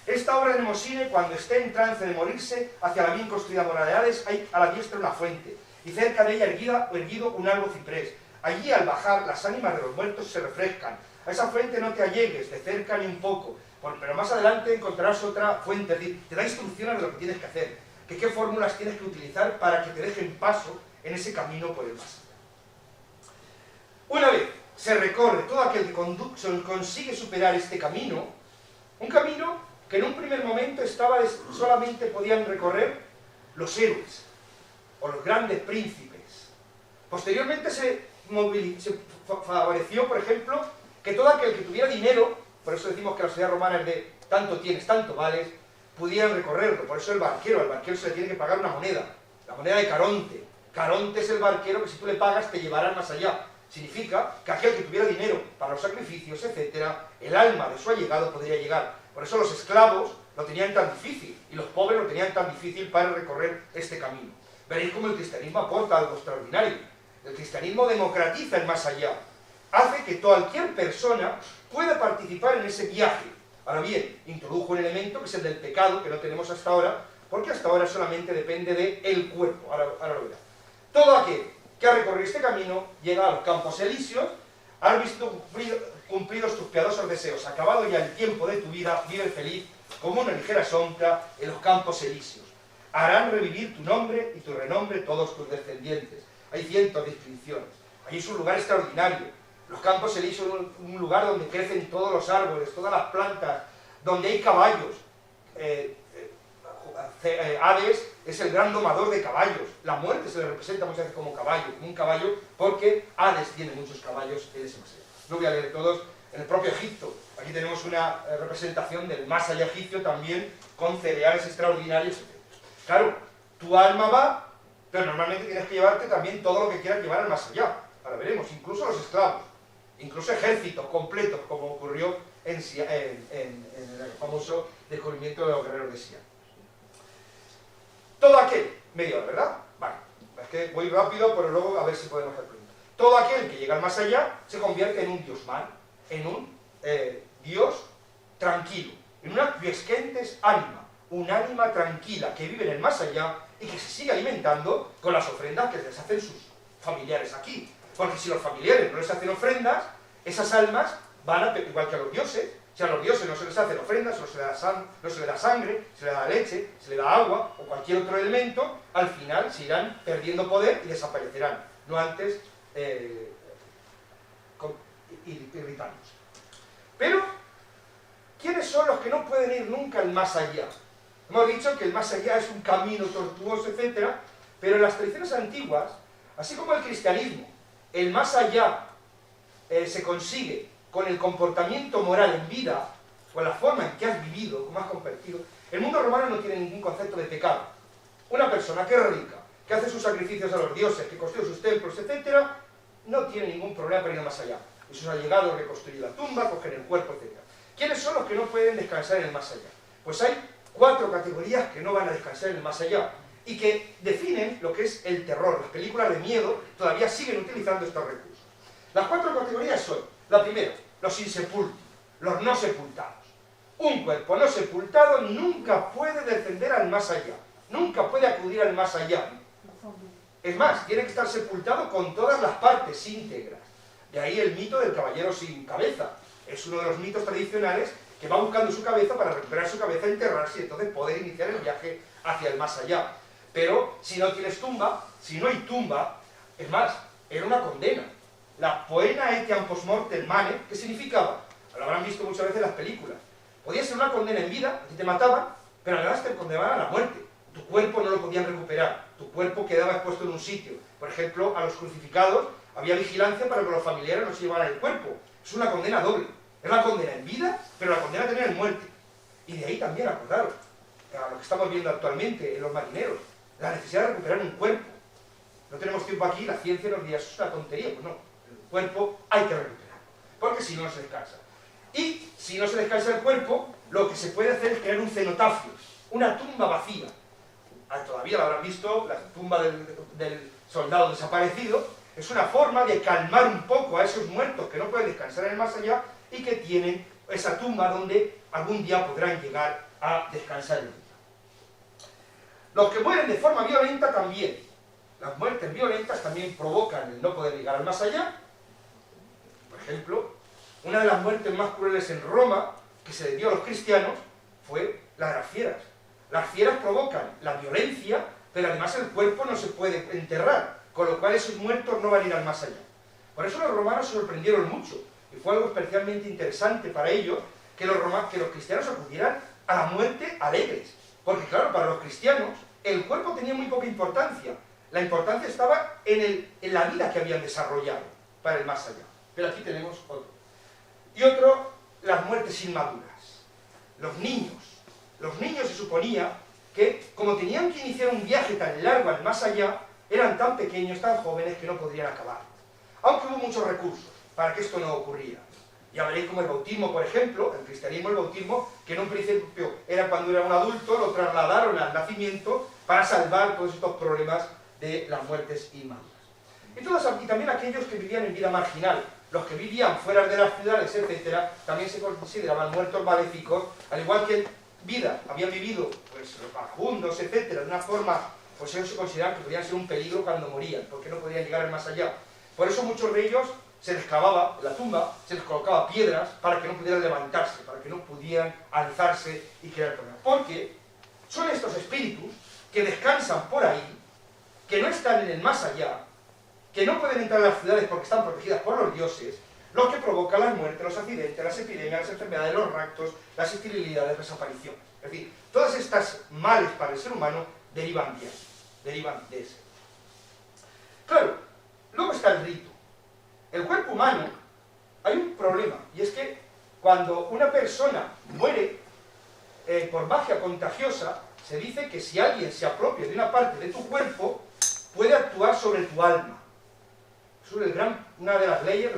esta obra de Mnemosine, cuando esté en trance de morirse, hacia la bien construida morada de Hades, hay a la diestra una fuente, y cerca de ella erguido un árbol ciprés. Allí, al bajar, las ánimas de los muertos se refrescan. A esa fuente no te allegues de cerca ni un poco, pero más adelante encontrarás otra fuente, es decir, te da instrucciones de lo que tienes que hacer, que qué fórmulas tienes que utilizar para que te dejen paso en ese camino por el más allá. Una vez se recorre todo aquel que consigue superar este camino, un camino que en un primer momento solamente podían recorrer los héroes o los grandes príncipes. Posteriormente se favoreció, por ejemplo, que todo aquel que tuviera dinero, por eso decimos que la sociedad romana es de tanto tienes, tanto vales, pudieran recorrerlo. Por eso al barquero se le tiene que pagar una moneda, la moneda de Caronte. Caronte es el barquero que si tú le pagas te llevará más allá. Significa que aquel que tuviera dinero para los sacrificios, etc., el alma de su allegado podría llegar. Por eso los esclavos lo tenían tan difícil y los pobres lo tenían tan difícil para recorrer este camino. Veréis cómo el cristianismo aporta algo extraordinario. El cristianismo democratiza el más allá. Hace que cualquier persona pueda participar en ese viaje. Ahora bien, introdujo un elemento que es el del pecado, que no tenemos hasta ahora, porque hasta ahora solamente depende del cuerpo. Ahora lo verá. Todo aquel que ha recorrido este camino llega a los campos elíseos, has visto cumplidos tus piadosos deseos, acabado ya el tiempo de tu vida, vive feliz como una ligera sombra en los campos elíseos. Harán revivir tu nombre y tu renombre todos tus descendientes. Hay cientos de inscripciones. Allí es un lugar extraordinario. Los campos elíseos son un lugar donde crecen todos los árboles, todas las plantas, donde hay caballos. Hades es el gran domador de caballos. La muerte se le representa muchas veces como caballo, como un caballo, porque Hades tiene muchos caballos en ese museo. No voy a leer todos. En el propio Egipto, aquí tenemos una representación del más allá egipcio también, con cereales extraordinarios, etc. Claro, tu alma va, pero normalmente tienes que llevarte también todo lo que quieras llevar al más allá. Ahora veremos, incluso los esclavos, incluso ejércitos completos, como ocurrió en el famoso descubrimiento de los guerreros de Siam. Todo aquel, media hora, ¿verdad? Vale, es que voy rápido, pero luego a ver si podemos hacer preguntas. Todo aquel que llega al más allá se convierte en un dios mal, en un dios tranquilo, en una quiescentes anima, un ánima tranquila que vive en el más allá y que se sigue alimentando con las ofrendas que les hacen sus familiares aquí. Porque si los familiares no les hacen ofrendas, esas almas van a, igual que a los dioses, si a los dioses no se les hacen ofrendas, no se les da sangre, se les da leche, se les da agua o cualquier otro elemento, al final se irán perdiendo poder y desaparecerán, no antes irritándose. Pero, ¿quiénes son los que no pueden ir nunca al más allá? Hemos dicho que el más allá es un camino tortuoso, etc., pero en las tradiciones antiguas, así como el cristianismo, el más allá se consigue con el comportamiento moral en vida, con la forma en que has vivido, como has compartido. El mundo romano no tiene ningún concepto de pecado. Una persona que es rica, que hace sus sacrificios a los dioses, que construye sus templos, etc., no tiene ningún problema para ir más allá. Y sus allegados reconstruyen la tumba, cogen el cuerpo, etc. ¿Quiénes son los que no pueden descansar en el más allá? Pues hay 4 categorías que no van a descansar en el más allá y que definen lo que es el terror. Las películas de miedo todavía siguen utilizando estos recursos. Las 4 categorías son: la primera, los insepultos, los no sepultados. Un cuerpo no sepultado nunca puede descender al más allá, nunca puede acudir al más allá. Es más, tiene que estar sepultado con todas las partes íntegras. De ahí el mito del caballero sin cabeza. Es uno de los mitos tradicionales que va buscando su cabeza para recuperar su cabeza, enterrarse y entonces poder iniciar el viaje hacia el más allá. Pero si no tienes tumba, si no hay tumba, es más, era una condena. La poena etiam post mortem mane, ¿qué significaba? Lo habrán visto muchas veces en las películas. Podía ser una condena en vida, a ti te mataban, pero además te condenaban a la muerte. Tu cuerpo no lo podían recuperar, tu cuerpo quedaba expuesto en un sitio. Por ejemplo, a los crucificados había vigilancia para que los familiares no se llevaran el cuerpo. Es una condena doble. Es la condena en vida, pero la condena también en muerte. Y de ahí también, acordaros, a lo que estamos viendo actualmente en los marineros, la necesidad de recuperar un cuerpo. No tenemos tiempo aquí, la ciencia nos diría, eso es una tontería. Pues no, el cuerpo hay que recuperarlo, porque si no, no se descansa. Y si no se descansa el cuerpo, lo que se puede hacer es crear un cenotafio, una tumba vacía. Todavía lo habrán visto, la tumba del soldado desaparecido. Es una forma de calmar un poco a esos muertos que no pueden descansar en el más allá y que tienen esa tumba donde algún día podrán llegar a descansar en ella. Los que mueren de forma violenta también. Las muertes violentas también provocan el no poder llegar al más allá. Por ejemplo, una de las muertes más crueles en Roma que se le dio a los cristianos fue la de las fieras. Las fieras provocan la violencia, pero además el cuerpo no se puede enterrar, con lo cual esos muertos no van a ir al más allá. Por eso los romanos se sorprendieron mucho, y fue algo especialmente interesante para ellos que los cristianos acudieran a la muerte alegres. Porque claro, para los cristianos el cuerpo tenía muy poca importancia. La importancia estaba en la vida que habían desarrollado para el más allá. Pero aquí tenemos otro. Y otro, las muertes inmaduras. Los niños. Los niños se suponía que, como tenían que iniciar un viaje tan largo al más allá, eran tan pequeños, tan jóvenes, que no podrían acabar. Aunque hubo muchos recursos para que esto no ocurriera. Ya veréis como el bautismo, por ejemplo, el cristianismo, el bautismo, que en un principio era cuando era un adulto, lo trasladaron al nacimiento para salvar todos estos problemas de las muertes inmaduras. Y también aquellos que vivían en vida marginal, los que vivían fuera de las ciudades, etc., también se consideraban muertos maléficos, al igual que en vida habían vivido pues, los vagabundos, etc., de una forma, pues ellos se consideraban que podían ser un peligro cuando morían, porque no podían llegar al más allá. Por eso muchos de ellos se les cavaba la tumba, se les colocaba piedras para que no pudieran levantarse, para que no pudieran alzarse y crear problemas. Porque son estos espíritus que descansan por ahí, que no están en el más allá, que no pueden entrar a las ciudades porque están protegidas por los dioses, lo que provoca las muertes, los accidentes, las epidemias, las enfermedades, los raptos, las esterilidades, las desapariciones. Es decir, todas estas males para el ser humano derivan de eso, derivan de ese. Claro, luego está el rito. El cuerpo humano, hay un problema, y es que cuando una persona muere por magia contagiosa, se dice que si alguien se apropia de una parte de tu cuerpo, puede actuar sobre tu alma. Eso es una de las leyes,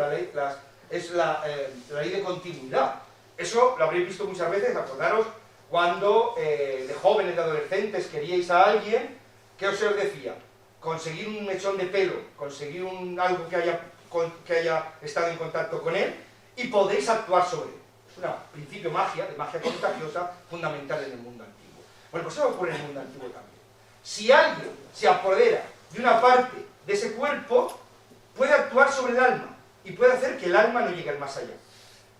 es la ley de continuidad. Eso lo habréis visto muchas veces, acordaros, cuando de jóvenes, de adolescentes, queríais a alguien, ¿qué os decía? Conseguir un mechón de pelo, conseguir algo que haya estado en contacto con él, y podéis actuar sobre él. Es un principio de magia contagiosa, fundamental en el mundo antiguo. Bueno, pues eso ocurre en el mundo antiguo también. Si alguien se apodera de una parte de ese cuerpo, puede actuar sobre el alma, y puede hacer que el alma no llegue al más allá.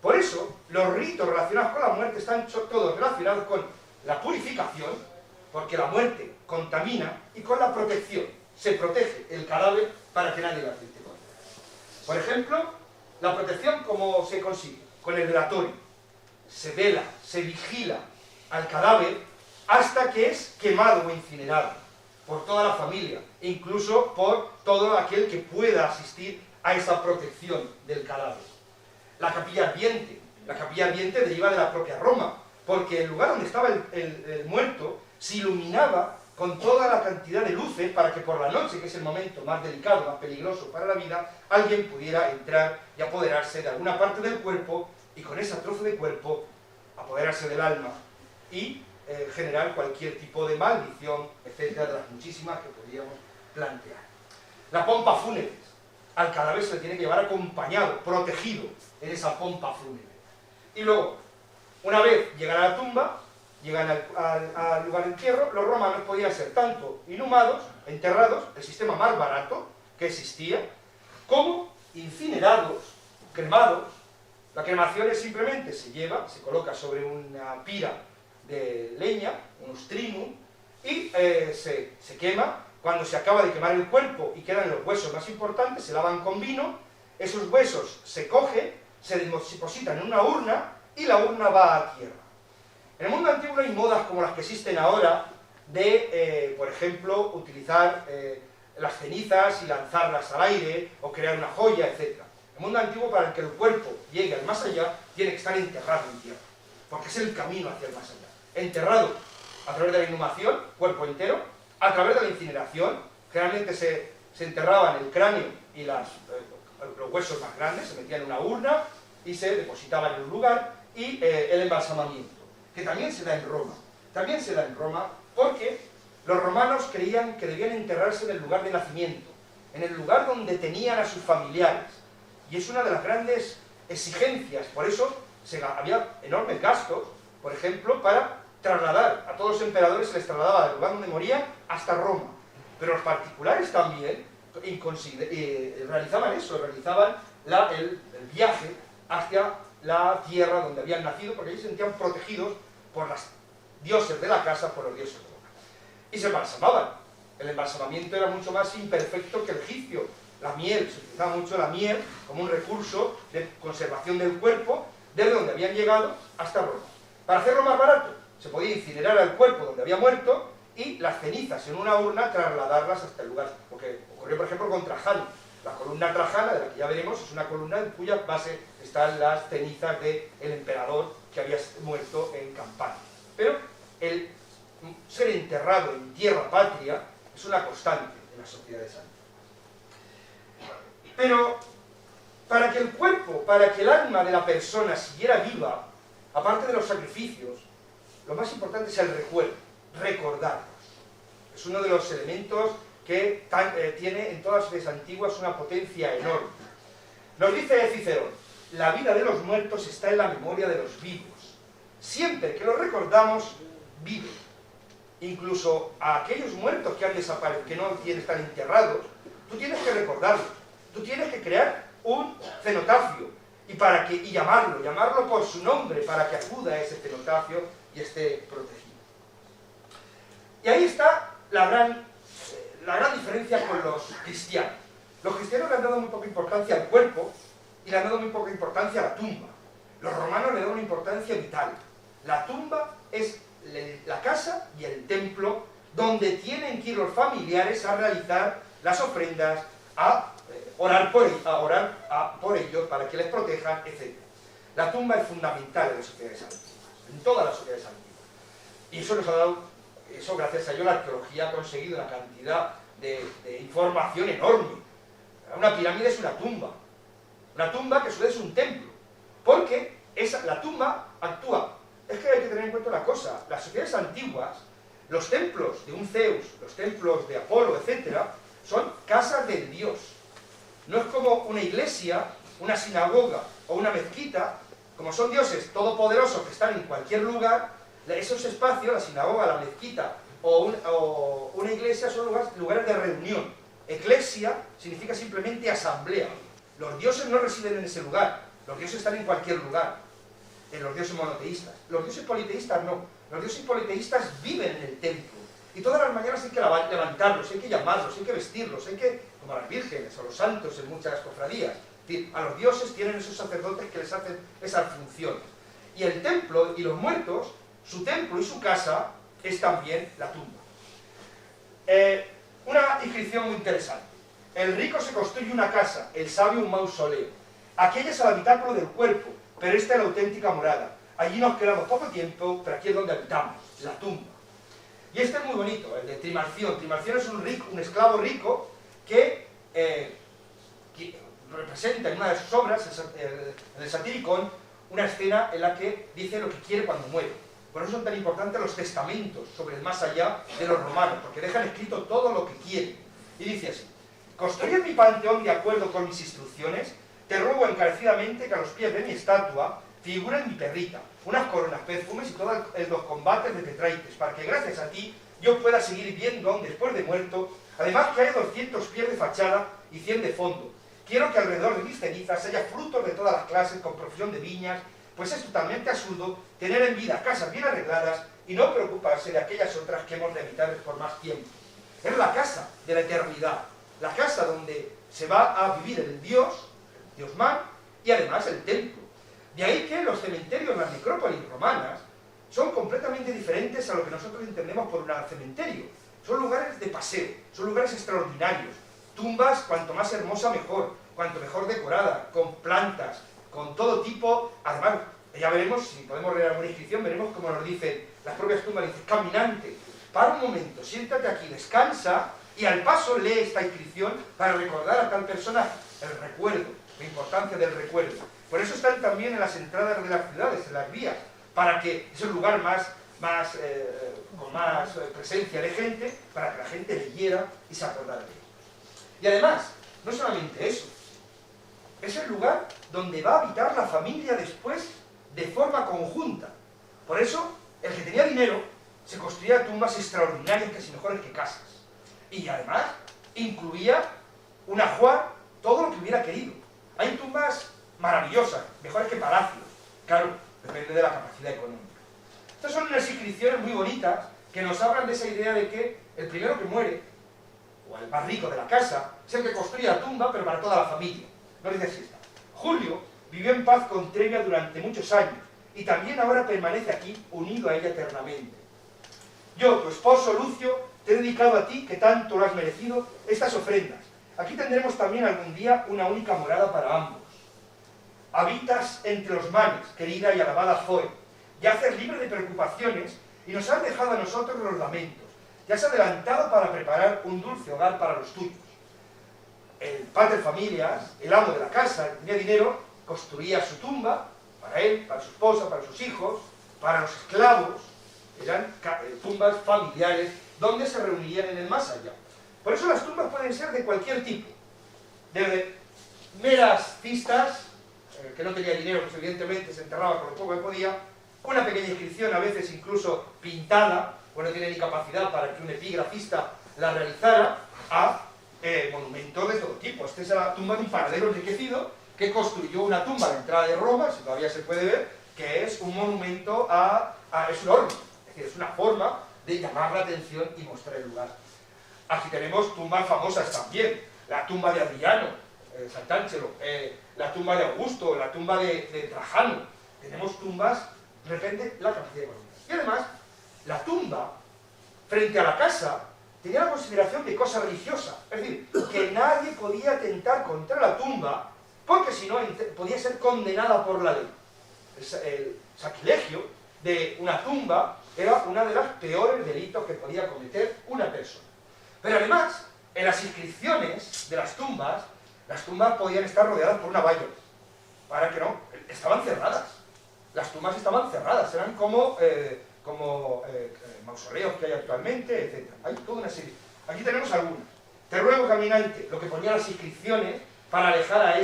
Por eso, los ritos relacionados con la muerte están todos relacionados con la purificación, porque la muerte contamina, y con la protección. Se protege el cadáver para que nadie lo atente contra él. Por ejemplo, la protección, ¿cómo se consigue? Con el velatorio. Se vela, se vigila al cadáver hasta que es quemado o incinerado por toda la familia, e incluso por todo aquel que pueda asistir a esa protección del cadáver. La capilla ardiente deriva de la propia Roma, porque el lugar donde estaba el muerto se iluminaba con toda la cantidad de luces para que por la noche, que es el momento más delicado, más peligroso para la vida, alguien pudiera entrar y apoderarse de alguna parte del cuerpo, y con ese trozo de cuerpo apoderarse del alma y generar cualquier tipo de maldición, etcétera, de las muchísimas que podríamos plantear. La pompa fúnebre. Al cadáver se le tiene que llevar acompañado, protegido en esa pompa fúnebre. Y luego, una vez llegan a la tumba, llegan al lugar de entierro, los romanos podían ser tanto inhumados, enterrados, el sistema más barato que existía, como incinerados, cremados. La cremación es simplemente, se coloca sobre una pira de leña, un strinum, y se quema. Cuando se acaba de quemar el cuerpo y quedan los huesos más importantes, se lavan con vino, esos huesos se cogen, se depositan en una urna, y la urna va a tierra. En el mundo antiguo no hay modas como las que existen ahora de, por ejemplo, utilizar las cenizas y lanzarlas al aire, o crear una joya, etc. El mundo antiguo, para que el cuerpo llegue al más allá, tiene que estar enterrado en tierra, porque es el camino hacia el más allá. Enterrado a través de la inhumación, cuerpo entero, a través de la incineración. Generalmente se enterraban el cráneo y los huesos más grandes, se metían en una urna y se depositaban en un lugar, y el embalsamamiento, que también se da en Roma. También se da en Roma porque los romanos creían que debían enterrarse en el lugar de nacimiento, en el lugar donde tenían a sus familiares. Y es una de las grandes exigencias. Por eso había enormes gastos, por ejemplo, para trasladar a todos los emperadores, se les trasladaba del lugar donde morían hasta Roma. Pero los particulares también realizaban eso, realizaban el viaje hacia la tierra donde habían nacido, porque allí se sentían protegidos por los dioses de la casa, por los dioses de Roma. Y se embalsamaban. El embalsamamiento era mucho más imperfecto que el egipcio. La miel, se utilizaba mucho la miel como un recurso de conservación del cuerpo, desde donde habían llegado hasta Roma. Para hacerlo más barato, se podía incinerar al cuerpo donde había muerto, y las cenizas en una urna trasladarlas hasta el lugar. Porque ocurrió, por ejemplo, con Trajano. La columna trajana, de la que ya veremos, es una columna en cuya base están las cenizas del emperador que había muerto en Campania. Pero el ser enterrado en tierra patria es una constante en las sociedades antiguas. Pero para que el cuerpo, para que el alma de la persona siguiera viva, aparte de los sacrificios, lo más importante es el recuerdo, recordarlos. Es uno de los elementos que tiene en todas las sociedades antiguas una potencia enorme. Nos dice Cicerón: la vida de los muertos está en la memoria de los vivos. Siempre que los recordamos, viven. Incluso a aquellos muertos que han desaparecido, que no están enterrados, tú tienes que recordarlos. Tú tienes que crear un cenotafio y llamarlo por su nombre, para que acuda a ese cenotafio y esté protegido. Y ahí está la gran diferencia con los cristianos. Los cristianos le han dado muy poca importancia al cuerpo, y le han dado muy poca importancia a la tumba. Los romanos le dan una importancia vital. La tumba es la casa y el templo donde tienen que ir los familiares a realizar las ofrendas, a orar por ellos para que les protejan, etc. La tumba es fundamental en las sociedades antiguas, en todas las sociedades antiguas. Y eso nos ha dado, gracias a ello la arqueología ha conseguido una cantidad de información enorme. Una pirámide es una tumba que a su vez es un templo, porque la tumba actúa. Es que hay que tener en cuenta una cosa, las sociedades antiguas, los templos de un Zeus, los templos de Apolo, etc., son casas del dios. No es como una iglesia, una sinagoga o una mezquita, como son dioses todopoderosos que están en cualquier lugar, esos espacios, la sinagoga, la mezquita o una iglesia son lugares de reunión. Eclesia significa simplemente asamblea. Los dioses no residen en ese lugar, los dioses están en cualquier lugar, en los dioses monoteístas. Los dioses politeístas no, los dioses politeístas viven en el templo. Y todas las mañanas hay que levantarlos, hay que llamarlos, hay que vestirlos, hay que, como a las vírgenes o los santos en muchas cofradías. Es decir, a los dioses tienen esos sacerdotes que les hacen esas funciones. Y el templo y los muertos, su templo y su casa es también la tumba. Una inscripción muy interesante. El rico se construye una casa, el sabio un mausoleo. Aquella es el habitáculo del cuerpo, pero esta es la auténtica morada. Allí nos quedamos poco tiempo, pero aquí es donde habitamos, la tumba. Y este es muy bonito, el de Trimarción. Trimarción es un esclavo rico que representa en una de sus obras, en el Satiricón, una escena en la que dice lo que quiere cuando muere. Por eso son tan importantes los testamentos sobre el más allá de los romanos, porque dejan escrito todo lo que quieren. Y dice así: construyes mi panteón de acuerdo con mis instrucciones, te ruego encarecidamente que a los pies de mi estatua figuren mi perrita, unas coronas, perfumes y todos los combates de Tetraites, para que gracias a ti yo pueda seguir viendo aún después de muerto, además que haya 200 pies de fachada y 100 de fondo. Quiero que alrededor de mis cenizas haya frutos de todas las clases con profusión de viñas, pues es totalmente absurdo tener en vida casas bien arregladas y no preocuparse de aquellas otras que hemos de habitar por más tiempo. Es la casa de la eternidad, la casa donde se va a vivir el Dios Man, y además el templo. De ahí que los cementerios, las necrópolis romanas, son completamente diferentes a lo que nosotros entendemos por un cementerio. Son lugares de paseo, son lugares extraordinarios, tumbas cuanto más hermosa mejor, cuanto mejor decorada, con plantas, con todo tipo. Además, ya veremos, si podemos leer alguna inscripción, veremos cómo nos dicen las propias tumbas, dicen: caminante, para un momento, siéntate aquí, descansa, y al paso lee esta inscripción para recordar a tal persona el recuerdo, la importancia del recuerdo. Por eso están también en las entradas de las ciudades, en las vías, para que es un lugar con más presencia de gente, para que la gente leyera y se acordara de ello. Y además, no solamente eso, es el lugar donde va a habitar la familia después de forma conjunta. Por eso, el que tenía dinero se construía tumbas extraordinarias, casi mejores que casas. Y además, incluía un ajuar, todo lo que hubiera querido. Hay tumbas maravillosas, mejores que palacios. Claro, depende de la capacidad económica. Estas son unas inscripciones muy bonitas que nos hablan de esa idea de que el primero que muere, o el más rico de la casa, es el que construye la tumba, pero para toda la familia. No dice así está. Julio vivió en paz con Trevia durante muchos años, y también ahora permanece aquí, unido a ella eternamente. Yo, tu esposo Lucio, te he dedicado a ti, que tanto lo has merecido, estas ofrendas. Aquí tendremos también algún día una única morada para ambos. Habitas entre los mares, querida y alabada Zoe. Yaces libre de preocupaciones y nos has dejado a nosotros los lamentos. Te has adelantado para preparar un dulce hogar para los tuyos. El padre familias, el amo de la casa, el que tenía dinero, construía su tumba para él, para su esposa, para sus hijos, para los esclavos. Eran tumbas familiares donde se reunirían en el más allá. Por eso las tumbas pueden ser de cualquier tipo. Desde meras cistas, que no tenía dinero, pues evidentemente se enterraba con lo poco que podía, una pequeña inscripción, a veces incluso pintada, pues no tiene ni capacidad para que un epigrafista la realizara, a monumentos de todo tipo. Esta es la tumba de un panadero enriquecido que construyó una tumba a la entrada de Roma, si todavía se puede ver, que es un monumento es un horno, es decir, es una forma de llamar la atención y mostrar el lugar. Aquí tenemos tumbas famosas también, la tumba de Adriano, Sant'Angelo, la tumba de Augusto, la tumba de Trajano. Tenemos tumbas, de repente, la capacidad económica. Y además, la tumba, frente a la casa, tenía la consideración de cosa religiosa. Es decir, que nadie podía atentar contra la tumba, porque si no, podía ser condenada por la ley. El sacrilegio de una tumba era uno de los peores delitos que podía cometer una persona. Pero además, en las inscripciones de las tumbas podían estar rodeadas por una valla, para que no, estaban cerradas. Las tumbas estaban cerradas, eran como mausoleos que hay actualmente, etc. Hay toda una serie. Aquí tenemos algunas. Te ruego, caminante, lo que ponían las inscripciones para alejar a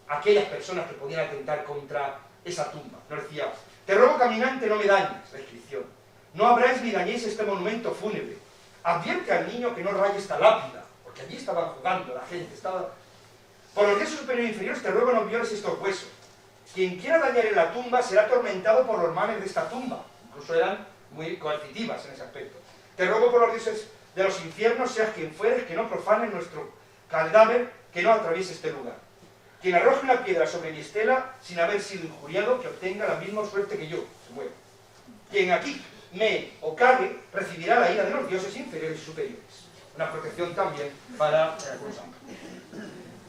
aquellas personas que podían atentar contra esa tumba. Nos decía, te ruego, caminante, no me dañes, la inscripción. No abráis ni dañéis este monumento fúnebre. Advierte al niño que no raye esta lápida, porque allí estaban jugando la gente, Por los yesos superior e inferiores te ruego no violes estos huesos. Quien quiera dañar en la tumba será atormentado por los males de esta tumba. Incluso eran muy coercitivas en ese aspecto. Te ruego por los dioses de los infiernos, seas quien fueres, que no profanes nuestro cadáver, que no atraviese este lugar. Quien arroje una piedra sobre mi estela sin haber sido injuriado, que obtenga la misma suerte que yo, se muere. Quien aquí me o cague, recibirá la ira de los dioses inferiores y superiores. Una protección también para los santos.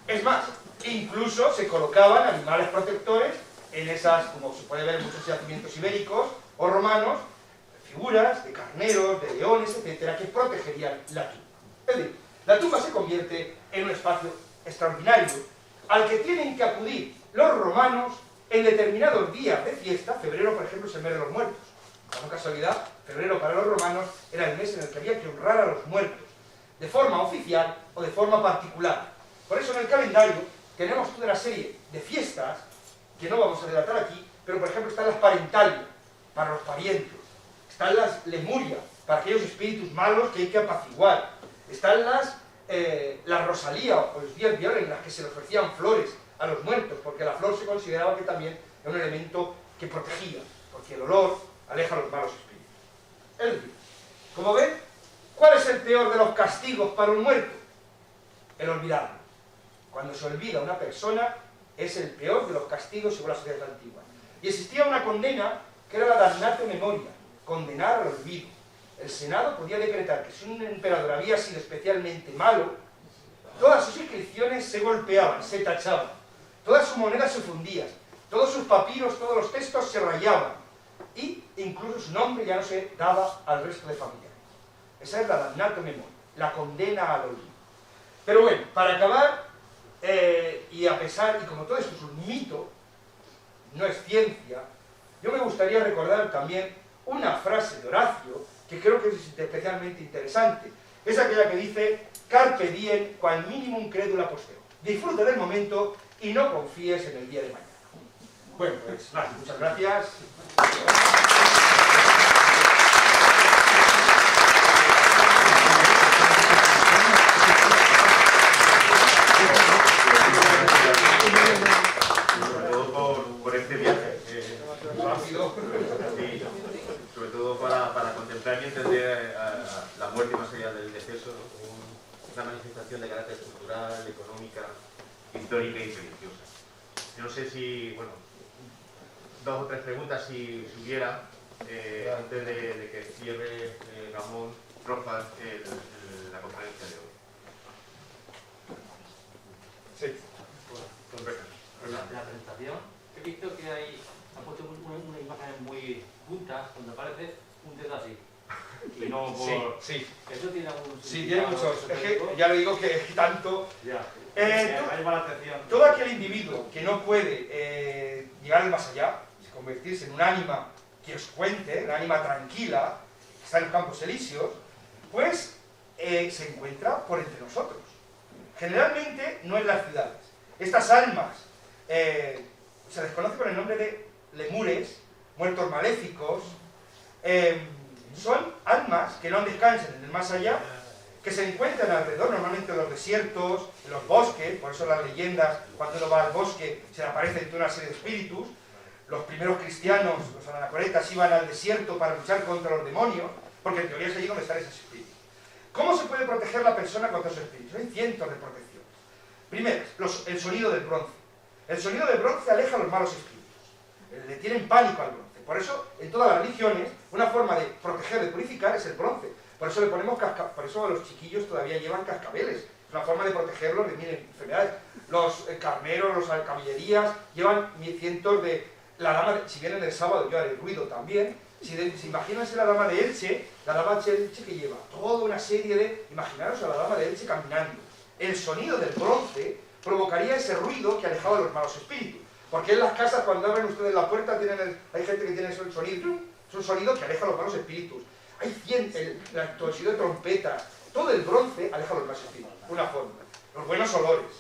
Es más, incluso se colocaban animales protectores en esas, como se puede ver en muchos yacimientos ibéricos o romanos, figuras de carneros, de leones, etcétera, que protegerían la tumba. Es decir, la tumba se convierte en un espacio extraordinario al que tienen que acudir los romanos en determinados días de fiesta. Febrero, por ejemplo, es el mes de los muertos. Por casualidad, febrero para los romanos era el mes en el que había que honrar a los muertos, de forma oficial o de forma particular. Por eso en el calendario tenemos toda una serie de fiestas que no vamos a relatar aquí, pero por ejemplo están las parentalias, para los parientes, están las lemurias, para aquellos espíritus malos que hay que apaciguar, están las rosalías o los días violes en las que se le ofrecían flores a los muertos, porque la flor se consideraba que también era un elemento que protegía, porque el olor aleja a los malos espíritus. Es decir, como ven, ¿cuál es el peor de los castigos para un muerto? El olvidarlo. Cuando se olvida a una persona, es el peor de los castigos según la sociedad antigua. Y existía una condena que era la damnatio memoria, condenar al olvido. El Senado podía decretar que si un emperador había sido especialmente malo, todas sus inscripciones se golpeaban, se tachaban, todas sus monedas se fundían, todos sus papiros, todos los textos se rayaban, y incluso su nombre ya no se daba al resto de familiares. Esa es la damnatio memoria, la condena al olvido. Pero bueno, para acabar, y a pesar, y como todo esto es un mito, no es ciencia, yo me gustaría recordar también una frase de Horacio que creo que es especialmente interesante. Es aquella que dice: carpe diem, quam minimum credula postero. Disfruta del momento y no confíes en el día de mañana. Bueno, pues nada, muchas gracias. Sobre todo por este viaje. Rápido. Sí, sobre todo para contemplar y entender la muerte más allá del deceso, ¿no? Como una manifestación de carácter cultural, económica, histórica y religiosa. Yo no sé si, bueno, 2 o 3 preguntas si hubiera, antes de que cierre Ramón Rojas la conferencia de hoy. Sí. La presentación, he visto que ha puesto una imagen muy juntas, donde aparece un dedo así. Y no por... Sí. Eso tiene algún... Sí, tiene muchos. Es que ya le digo que tanto... Ya. Eh, me llama la atención. Todo aquel individuo que no puede llegar al más allá, convertirse en un ánima que os cuente, un ánima tranquila, que está en los campos elíseos, pues se encuentra por entre nosotros. Generalmente no en las ciudades. Estas almas se les conoce con el nombre de lemures, muertos maléficos. Son almas que no descansan en el más allá, que se encuentran alrededor normalmente de los desiertos, en los bosques. Por eso las leyendas, cuando uno va al bosque, se le aparecen toda una serie de espíritus. Los primeros cristianos, los anacoretas, iban al desierto para luchar contra los demonios, porque en teoría es allí donde están esos espíritus. ¿Cómo se puede proteger la persona contra esos espíritus? Hay cientos de protecciones. Primero, el sonido del bronce. El sonido del bronce aleja a los malos espíritus. Le tienen pánico al bronce. Por eso, en todas las religiones, una forma de proteger, de purificar, es el bronce. Por eso le ponemos por eso los chiquillos todavía llevan cascabeles. Es una forma de protegerlos de miles de enfermedades. Los carneros, las caballerías, llevan cientos de... La dama, si vienen el sábado, yo haré ruido también. Si imagínense la dama de Elche, la dama de Elche que lleva toda una serie de... Imaginaros a la dama de Elche caminando. El sonido del bronce provocaría ese ruido que alejaba a los malos espíritus. Porque en las casas, cuando abren ustedes la puerta, hay gente que tiene ese sonido. Es un sonido que aleja a los malos espíritus. Hay el sonido de trompeta. Todo el bronce aleja a los malos espíritus. Una forma. Los buenos olores.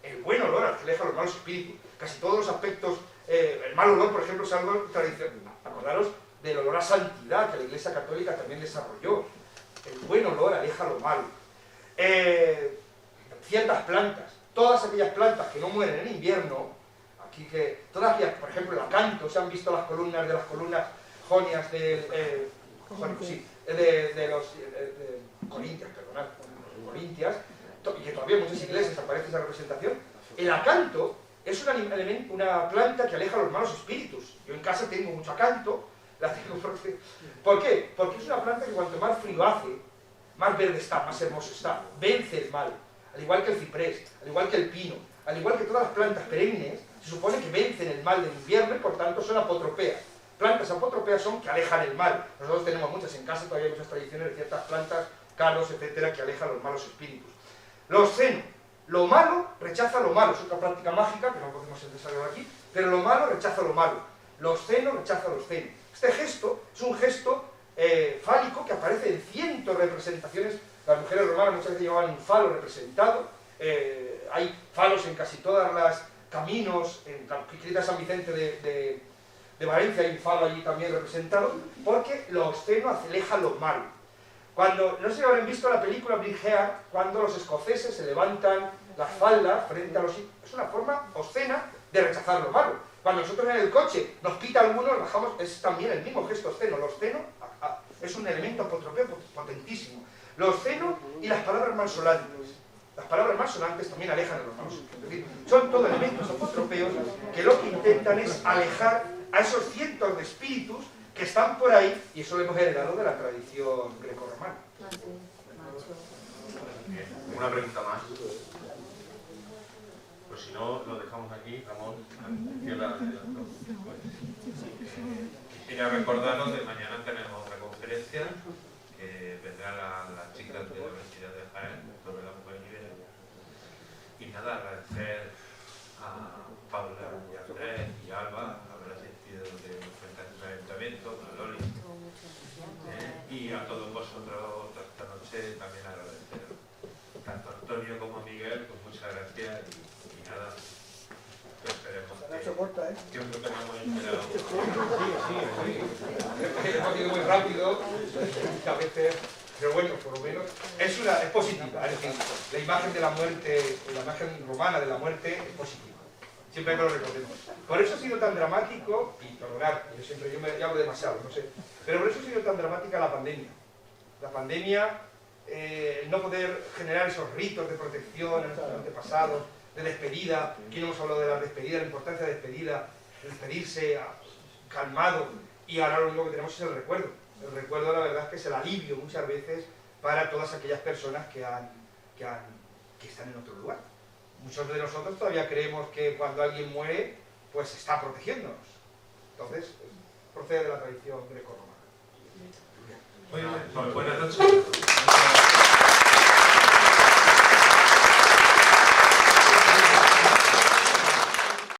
El buen olor aleja a los malos espíritus. Casi todos los aspectos... el mal olor, por ejemplo, es algo tradicional. Acordaros del olor a santidad que la Iglesia Católica también desarrolló. El buen olor aleja lo malo. Ciertas plantas, todas aquellas plantas que no mueren en invierno, aquí que, todas aquellas, por ejemplo, el acanto, se han visto las columnas jonias de los corintias, perdonad, corintias, y que todavía en muchas iglesias aparece esa representación. El acanto es una planta que aleja a los malos espíritus. Yo en casa tengo mucho acanto, la tengo porque... ¿Por qué? Porque es una planta que cuanto más frío hace, más verde está, más hermoso está, vence el mal. Al igual que el ciprés, al igual que el pino, al igual que todas las plantas perennes, se supone que vencen el mal del invierno y por tanto son apotropeas. Plantas apotropeas son que alejan el mal. Nosotros tenemos muchas en casa, todavía hay muchas tradiciones de ciertas plantas, cardos, etcétera, que alejan los malos espíritus. Los senos. Lo malo rechaza lo malo. Es otra práctica mágica que no podemos desarrollar aquí, pero lo malo rechaza lo malo. Los senos rechazan los senos. Este gesto es un gesto fálico que aparece en cientos de representaciones. Las mujeres romanas muchas veces llevaban un falo representado. Hay falos en casi todas las caminos, en la Crida de San Vicente de Valencia hay un falo allí también representado, porque lo obsceno aleja lo malo. Cuando, no sé si habrán visto la película Brighea, cuando los escoceses se levantan las faldas frente a los... Es una forma obscena de rechazar lo malo. Cuando nosotros en el coche nos pita alguno, bajamos, es también el mismo gesto obsceno. Lo obsceno es un elemento apotropeo potentísimo. Lo obsceno y las palabras malsonantes. Las palabras malsonantes también alejan a los malos. Es decir, son todos elementos apotropeos que lo que intentan es alejar a esos cientos de espíritus que están por ahí, y eso lo hemos heredado de la tradición grecorromana. Una pregunta más. Pues si no, lo dejamos aquí, Ramón. Quisiera recordaros que mañana tenemos una conferencia que vendrán las chicas de la Universidad de Jaén sobre la mujer libera. Y nada, agradecer a Paula y Andrés y Alba haber asistido de nuestro ayuntamiento, a Loli, y a todos vosotros esta noche también agradecer tanto a Antonio como a Miguel, pues muchas gracias y nada, que esperemos que os lo tengamos enterado. Hemos ido muy rápido, a veces, pero bueno, por lo menos es positiva. Es decir, la imagen de la muerte, la imagen romana de la muerte es positiva. Siempre que lo recordemos. Por eso ha sido tan dramático, y perdonad, yo me hablo demasiado, no sé, pero por eso ha sido tan dramática la pandemia. La pandemia, el no poder generar esos ritos de protección en nuestros antepasados, de despedida. Aquí no hemos hablado de la despedida, la importancia de despedida, de despedirse calmado, y ahora lo único que tenemos es el recuerdo. El recuerdo, la verdad, es que es el alivio muchas veces para todas aquellas personas que están en otro lugar. Muchos de nosotros todavía creemos que cuando alguien muere, pues está protegiéndonos. Entonces, procede de la tradición grecorromana. Bueno,